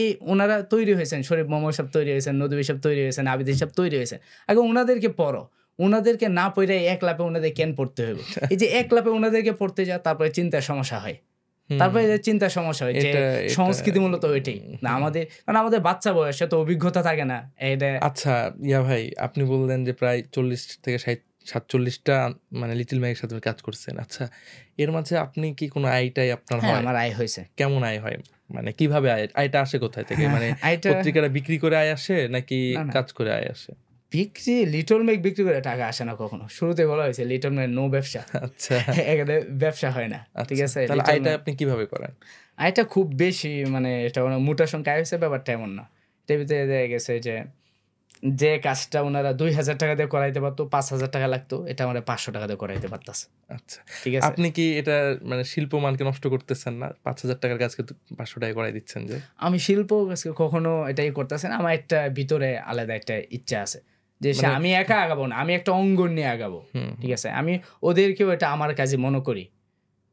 এই উনারা তৈরি হয়েছেন, শরীফ মোহাম্মদ সাহেব তৈরি হয়েছেন, নদী সাহেব তৈরি হয়েছেন, আবিদিন সাহেব তৈরি হয়েছেন। আগে উনাদেরকে পড়ো। উনাদেরকে না পড়ে এক লাফে উনাদের কেন পড়তে হবে? এই যে এক লাফে উনাদেরকে পড়তে যাও তারপরে চিন্তার সমস্যা হয়। তারপরে যে চিন্তার সমস্যা হয় যে এটা সংস্কৃতি মূলত ওইটাই। না কারণ আমাদের বাচ্চা বয়সে তো অভিজ্ঞতা থাকে না। এটা আচ্ছা ভাই আপনি বললেন যে প্রায় ৪০ থেকে ৪৭ টা মানে লিটল ম্যাগের সাথে কাজ করছেন। আচ্ছা, এর মাঝে আপনি কি কোনো আয়-টায় আপনার হ্যাঁ, হয়? আমার আয় হইছে। কেমন আয় হয়? মানে কিভাবে আয়টা আসে কোথায় থেকে? হ্যাঁ, মানে আয়টা পত্রিকাটা বিক্রি করে আয় আসে নাকি না। কাজ করে আয় আসে? লিটল ম্যাগ বিক্রি করে টাকা আসে না কখনো। শুরুতে বলা হয়েছে লিটল ম্যাগ নো ব্যবসা। আচ্ছা, এখানে ব্যবসা হয় না। ঠিক আচ্ছা। আছে? তাহলে লিটল আয়টা ম্যাগ আপনি কিভাবে করেন? আয়টা খুব বেশি মানে এটা মোটা সংখ্যা আয় হইছে ব্যাপারটা এমন না। এটার ভিতরে দেখা গেছে যে কাজটা উনারা ৳২,০০০ দিয়ে করাইতে পারতো, ৳৫,০০০ লাগতো। এটা আমরা ৳৫০০ দিয়ে করাইতে পারতাছে। আচ্ছা। ঠিক আছে? আপনি কি এটা মানে শিল্প মানকে নষ্ট করতেছেন না? ৳৫,০০০ র কাজকে ৳৫০০ করায় দিচ্ছেন যে? আমি শিল্প আজকে কখনো এটাই করতেছি না। আমার একটা ভিতরে আলাদা একটা ইচ্ছা আছে। যে মানে আমি একা আগাবো না। আমি একটা অঙ্গন নিয়ে আগাবো। হুম, ঠিক আছে? আমি ওদেরকেও এটা আমার কাজে মনে করি।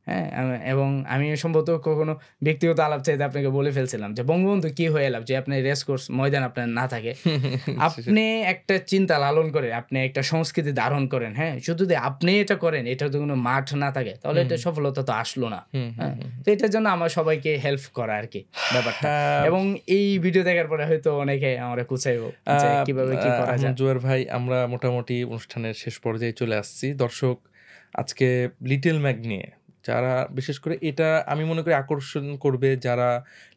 হ্যাঁ? এবং আমি সম্ভবত কখনো ব্যক্তিগত আলাপ চাইতে আপনাকে বলে ফেলছিলাম যে, "বঙ্গবন্ধু কি হয়ে লাভ যে আপনার রেস কোর্স ময়দান আপনার না থাকে। আপনি একটা চিন্তা লালন করেন, আপনি একটা সংস্কৃতি ধারণ করেন, হ্যাঁ? শুধু যদি আপনি এটা করেন, এটার তো কোনো মাঠ না থাকে, তাহলে এটা সফলতা তো আসলো না।" হুম, হ্যাঁ? হুম, তো এটার জন্য আমার সবাইকে হেল্প করা আরকি ব্যাপারটা। হ্যাঁ, এবং এই ভিডিও দেখার পরে হয়তো অনেকে আমারে কুচাইবো যে কিভাবে কি করা যায়। জুয়ার ভাই আমরা মোটামুটি অনুষ্ঠানের শেষ পর্যায়ে চলে আসছি। দর্শক আজকে লিটল ম্যাগ নিয়ে যারা বিশেষ করে এটা আমি মনে করি আকর্ষণ করবে যারা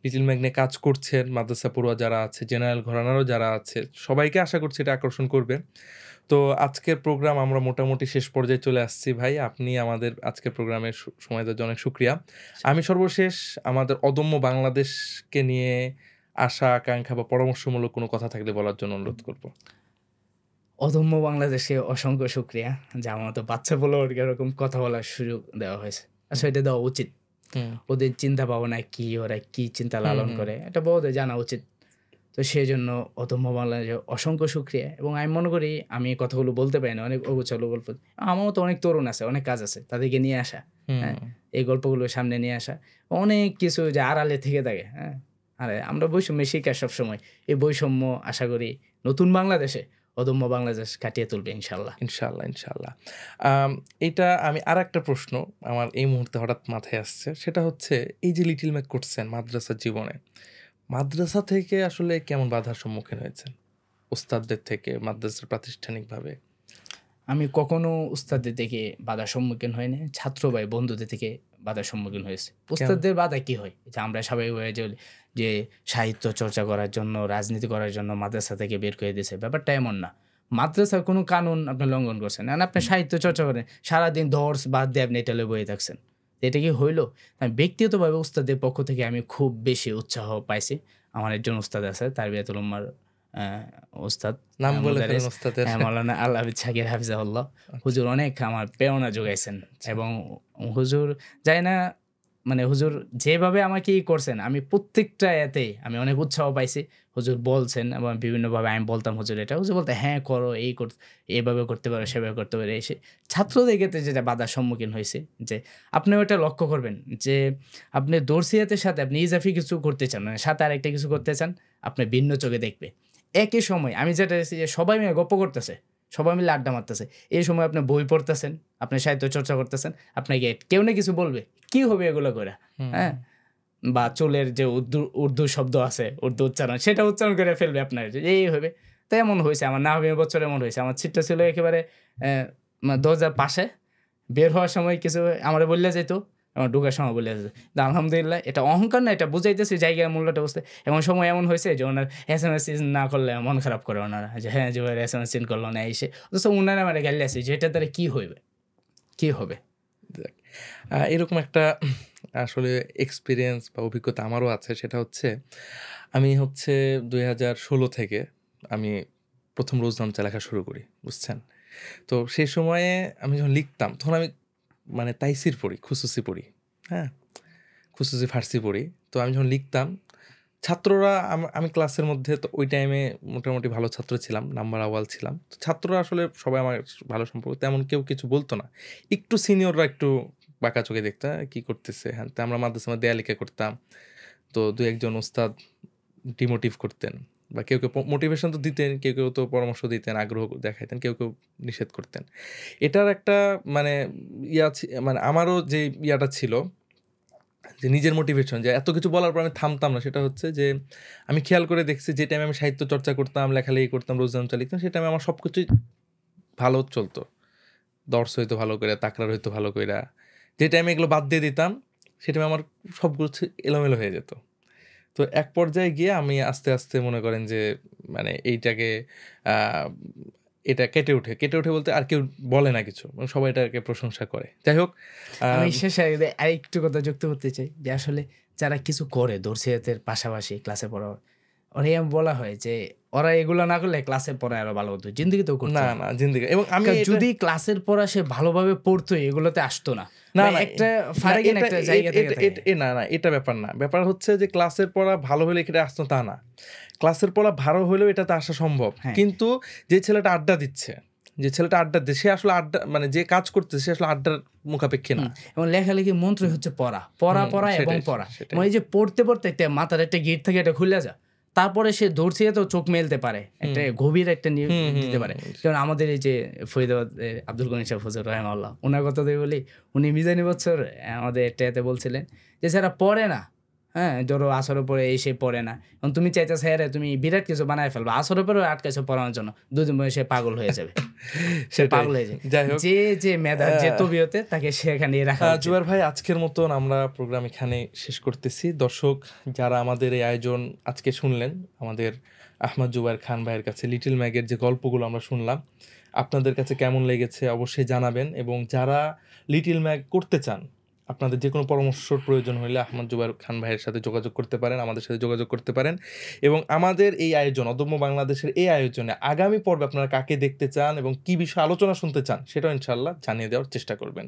লিটল ম্যাগ নিয়ে কাজ করছেন, মাদ্রাসা পড়ুয়া যারা আছে, জেনারেল ঘরানারও যারা আছে, সবাইকে আশা করছি এটা আকর্ষণ করবে। তো আজকের প্রোগ্রাম আমরা মোটামুটি শেষ পর্যায়ে চলে আসছি ভাই। আপনি আমাদের আজকের প্রোগ্রামে সময় দেওয়ার জন্য অনেক শুকরিয়া। আমি সর্বশেষ আমাদের অদম্য বাংলাদেশকে নিয়ে আশা, আকাঙ্ক্ষা বা পরামর্শমূলক কোনো কথা থাকলে বলার জন্য অনুরোধ করব। অদম্য বাংলাদেশে অসংখ্য শুকরিয়া যে আমার মতো বাচ্চা পোলাওয়ারকে এরকম কথা বলার সুযোগ দেওয়া হয়েছে। আসলে এটা দেওয়া উচিত। হুম, ওদের চিন্তা ভাবনা কি, ওরা কি চিন্তা হুম, লালন হুম। করে এটা বড়দের জানা উচিত। তো সেজন্য অদম্য বাংলাদেশে অসংখ্য শুকরিয়া এবং আমি মনে করি আমি এই কথাগুলো বলতে পারি না, অনেক অগোছালো গল্প। আমার মতো অনেক তরুণ আছে, অনেক কাজ আছে। তাদেরকে নিয়ে আসা, হ্যাঁ? হুম, এই গল্পগুলো সামনে নিয়ে আসা। অনেক কিছু যে আড়ালে থেকে থাকে, হ্যাঁ? আরে আমরা বৈষম্যের শিকার সবসময়। এই বৈষম্য আশা করি নতুন বাংলাদেশে অদম্য বাংলাদেশ কাটিয়ে তুলবে ইনশাআল্লাহ। ইনশাআল্লাহ, ইনশাআল্লাহ। এইটা আমি আরেকটা প্রশ্ন আমার এই মুহূর্তে হঠাৎ মাথায় আসছে। সেটা হচ্ছে এই যে লিটল ম্যাগ করছেন মাদ্রাসার জীবনে, মাদ্রাসা থেকে আসলে কেমন বাধার সম্মুখীন হয়েছেন? ওস্তাদদের থেকে, মাদ্রাসার প্রাতিষ্ঠানিকভাবে? আমি কখনো উস্তাদদের থেকে বাধার সম্মুখীন হইনি। ছাত্র ভাই বন্ধুদের থেকে বাধার সম্মুখীন হয়েছে। উস্তাদদের বাধা কি হয়? যে আমরা স্বাভাবিকভাবে যে সাহিত্য চর্চা করার জন্য, রাজনীতি করার জন্য মাদ্রাসা থেকে বের করে দিয়েছে। ব্যাপারটা এমন না। মাদ্রাসার কোনো কানুন আপনি লঙ্ঘন করছেন। এখন আপনি সাহিত্য চর্চা করেন। সারাদিন দর্স বাদ দিয়ে আপনি এটা লইয়া বইয়ে থাকছেন। এটা কি হইল? ব্যক্তিগতভাবে উস্তাদের পক্ষ থেকে আমি খুব বেশি উৎসাহ পাইছি। আমার একজন উস্তাদ আছে তারবিয়াতুল উম্মার উস্তাদ নাম বলে মুদারিস ফেলেন ওস্তাদের। মাওলানা আল আবিদ শাকির হাফিজাহুল্লাহ। আচ্ছা। হুজুর অনেক আমার প্রেরণা যোগাইছেন এবং হুজুর জানি না মানে হুজুর যেভাবে আমাকে করছেন আমি প্রত্যেকটা এতেই আমি অনেক উৎসাহ পাইছি। হুজুর বলছেন এবং বিভিন্নভাবে আমি বলতাম হুজুর এটা। হুজুর বলতে হ্যাঁ করো, এভাবে করতে পারো, সেভাবে করতে পারো। এসে ছাত্রদের ক্ষেত্রে যেটা বাধার সম্মুখীন হয়েছে যে আপনি ওটা লক্ষ্য করবেন যে আপনি দর্শিয়াতের সাথে আপনি ইজাফি কিছু করতে চান, মানে সাথে আরেকটা কিছু করতে চান, আপনি ভিন্ন চোখে দেখবে। একই সময় আমি যেটা দেখছি যে সবাই মিলে গপ্প করতেছে, সবাই মিলে আড্ডা মারতেছে। এই সময় আপনি বই পড়তেছেন, আপনি সাহিত্য চর্চা করতেছেন, আপনাকে কেউ না কিছু বলবে। কি হবে এগুলো করে? হ্যাঁ? বা চুলের যে উর্দু শব্দ আছে, উর্দু উচ্চারণ, সেটা উচ্চারণ করে ফেলবে আপনার। এই হবে। তো এমন হয়েছে আমার নাহবিয়া বছর এমন হয়েছে। আমার ছিটটা ছিল একেবারে দরজার পাশে। বের হওয়ার সময় কিছু আমারে বললে যেত, আমার ঢোকার সময় বলে যেত। আলহামদুলিল্লাহ এটা অহংকার না, এটা বুঝাইতেছি জায়গার মূল্যটা বুঝতে। এমন সময় এমন হয়েছে যে ওনার SMS না করলে মন খারাপ করে ওনারা, যে হ্যাঁ যে SMS সিন করলো না এসে। অথচ ওনারা আমার গালি আছে যে এটা দ্বারা কী হইবে, কী হবে। এরকম একটা আসলে এক্সপিরিয়েন্স বা অভিজ্ঞতা আমারও আছে। সেটা হচ্ছে আমি 2016 থেকে আমি প্রথম রোজনামচা লেখা শুরু করি, বুঝছেন? তো সেই সময়ে আমি যখন লিখতাম তখন আমি মানে তাইসির পড়ি, খুসুসি পড়ি, হ্যাঁ, খুসুসি ফার্সি পড়ি। তো আমি যখন লিখতাম ছাত্ররা আমি ক্লাসের মধ্যে তো ওই টাইমে মোটামুটি ভালো ছাত্র ছিলাম, নাম্বার আওয়াল ছিলাম। তো ছাত্ররা আসলে সবাই আমার ভালো সম্পর্ক, তেমন কেউ কিছু বলতো না। একটু সিনিয়ররা একটু বাঁকা চোখে দেখতো, কী করতেছে হ্যাঁ। তো আমরা মাদ্রাসায় দেয়ালিকা করতাম, তো দু একজন ওস্তাদ ডিমোটিভ করতেন বা কেউ কেউ মোটিভেশন তো দিতেন, কেউ কেউ তো পরামর্শ দিতেন, আগ্রহ দেখাইতেন, কেউ কেউ নিষেধ করতেন। এটার একটা মানে মানে আমারও যে ইয়াটা ছিল যে নিজের মোটিভেশন, যে এত কিছু বলার পর আমি থামতাম না। সেটা হচ্ছে যে আমি খেয়াল করে দেখছি যে টাইমে আমি সাহিত্য চর্চা করতাম, লেখালেখি করতাম, রোজনামচা লিখতাম, সে টাইমে আমার সব কিছুই ভালো চলতো। দর্শ হইতো ভালো করে, তাকরার হইতো ভালো করে। যে টাইমে এগুলো বাদ দিয়ে দিতাম সে টাইমে আমার সবগুলো এলোমেলো হয়ে যেত। তো এক পর্যায়ে গিয়ে আমি আস্তে আস্তে মনে করেন যে মানে এইটাকে এটা কেটে ওঠে বলতে আর কেউ বলে না কিছু, সবাই এটাকে প্রশংসা করে। যাই হোক, আমি শেষে আরেকটু কথা যুক্ত করতে চাই যে আসলে যারা কিছু করে দর্শিয়াতের পাশাপাশি ক্লাসে পড়া, ওরা বলা হয় যে ওরা এগুলো না করলে ক্লাসের পড়া আরো ভালো হতো, জিন্দিগিতেও করতো না না জিন্দিগি। এবং আমি যদি ক্লাসের পড়া সে ভালোভাবে পড়তো এগুলোতে আসতো না। না একটা ফারাকের একটা জায়গা থেকে না না এটা ব্যাপার না। ব্যাপার হচ্ছে যে ক্লাসের পড়া ভালো হলে এখানে আসতো তা না। ক্লাসের পড়া ভালো হলেও এটাতে আসা সম্ভব। কিন্তু যে ছেলেটা আড্ডা দিচ্ছে, সে আসলে আড্ডা মানে যে কাজ করতেছে সে আসলে আড্ডার মুখাপেক্ষী না। এবং লেখালেখি মন্ত্র হচ্ছে পড়া এবং পড়া। মানে যে পড়তে একটা মাথার একটা গিট থেকে এটা খুলে যায়, তারপরে সে দর্শিয়ে তো চোখ মেলতে পারে, একটা গভীর একটা দিতে পারে। কারণ আমাদের এই যে ফরিদাবাদ আব্দুল গনি সাহেব হুজুর রাহিমাহুল্লাহ, ওনার কথা দিয়ে বলি, উনি মিজানি বছর আমাদের একটা এতে বলছিলেন যে যারা পড়ে না, হ্যাঁ ধরো আসরের পরে এসে পড়ে না, এবং তুমি চাইতে হ্যাঁ তুমি বিরাট কিছু বানায় ফেলবো, আসরের পরে আটকাইছো পড়ানোর জন্য, দুদিন পরে সে পাগল হয়ে যাবে। সে পাগল হয়ে যায়। যাই হোক, যে মেধা যে তবিয়তে তাকে সেখানে রাখা। জুবায়ের ভাই, আজকের মতন আমরা প্রোগ্রাম এখানে শেষ করতেছি। দর্শক যারা আমাদের এই আয়োজন আজকে শুনলেন, আমাদের আহমদ জুবায়ের খান ভাইয়ের কাছে লিটল ম্যাগের যে গল্পগুলো আমরা শুনলাম, আপনাদের কাছে কেমন লেগেছে অবশ্যই জানাবেন। এবং যারা লিটল ম্যাগ করতে চান, আপনাদের যে কোনো পরামর্শর প্রয়োজন হলে আহমদ জুবায়ের খান ভাইয়ের সাথে যোগাযোগ করতে পারেন, আমাদের সাথে যোগাযোগ করতে পারেন। এবং আমাদের এই আয়োজন, অদম্য বাংলাদেশের এই আয়োজনে আগামী পর্বে আপনারা কাকে দেখতে চান এবং কী বিষয়ে আলোচনা শুনতে চান সেটাও ইনশাআল্লাহ জানিয়ে দেওয়ার চেষ্টা করবেন।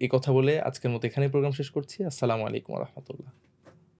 এই কথা বলে আজকের মতো এখানেই প্রোগ্রাম শেষ করছি। আসসালামু আলাইকুম ওয়া রাহমাতুল্লাহ।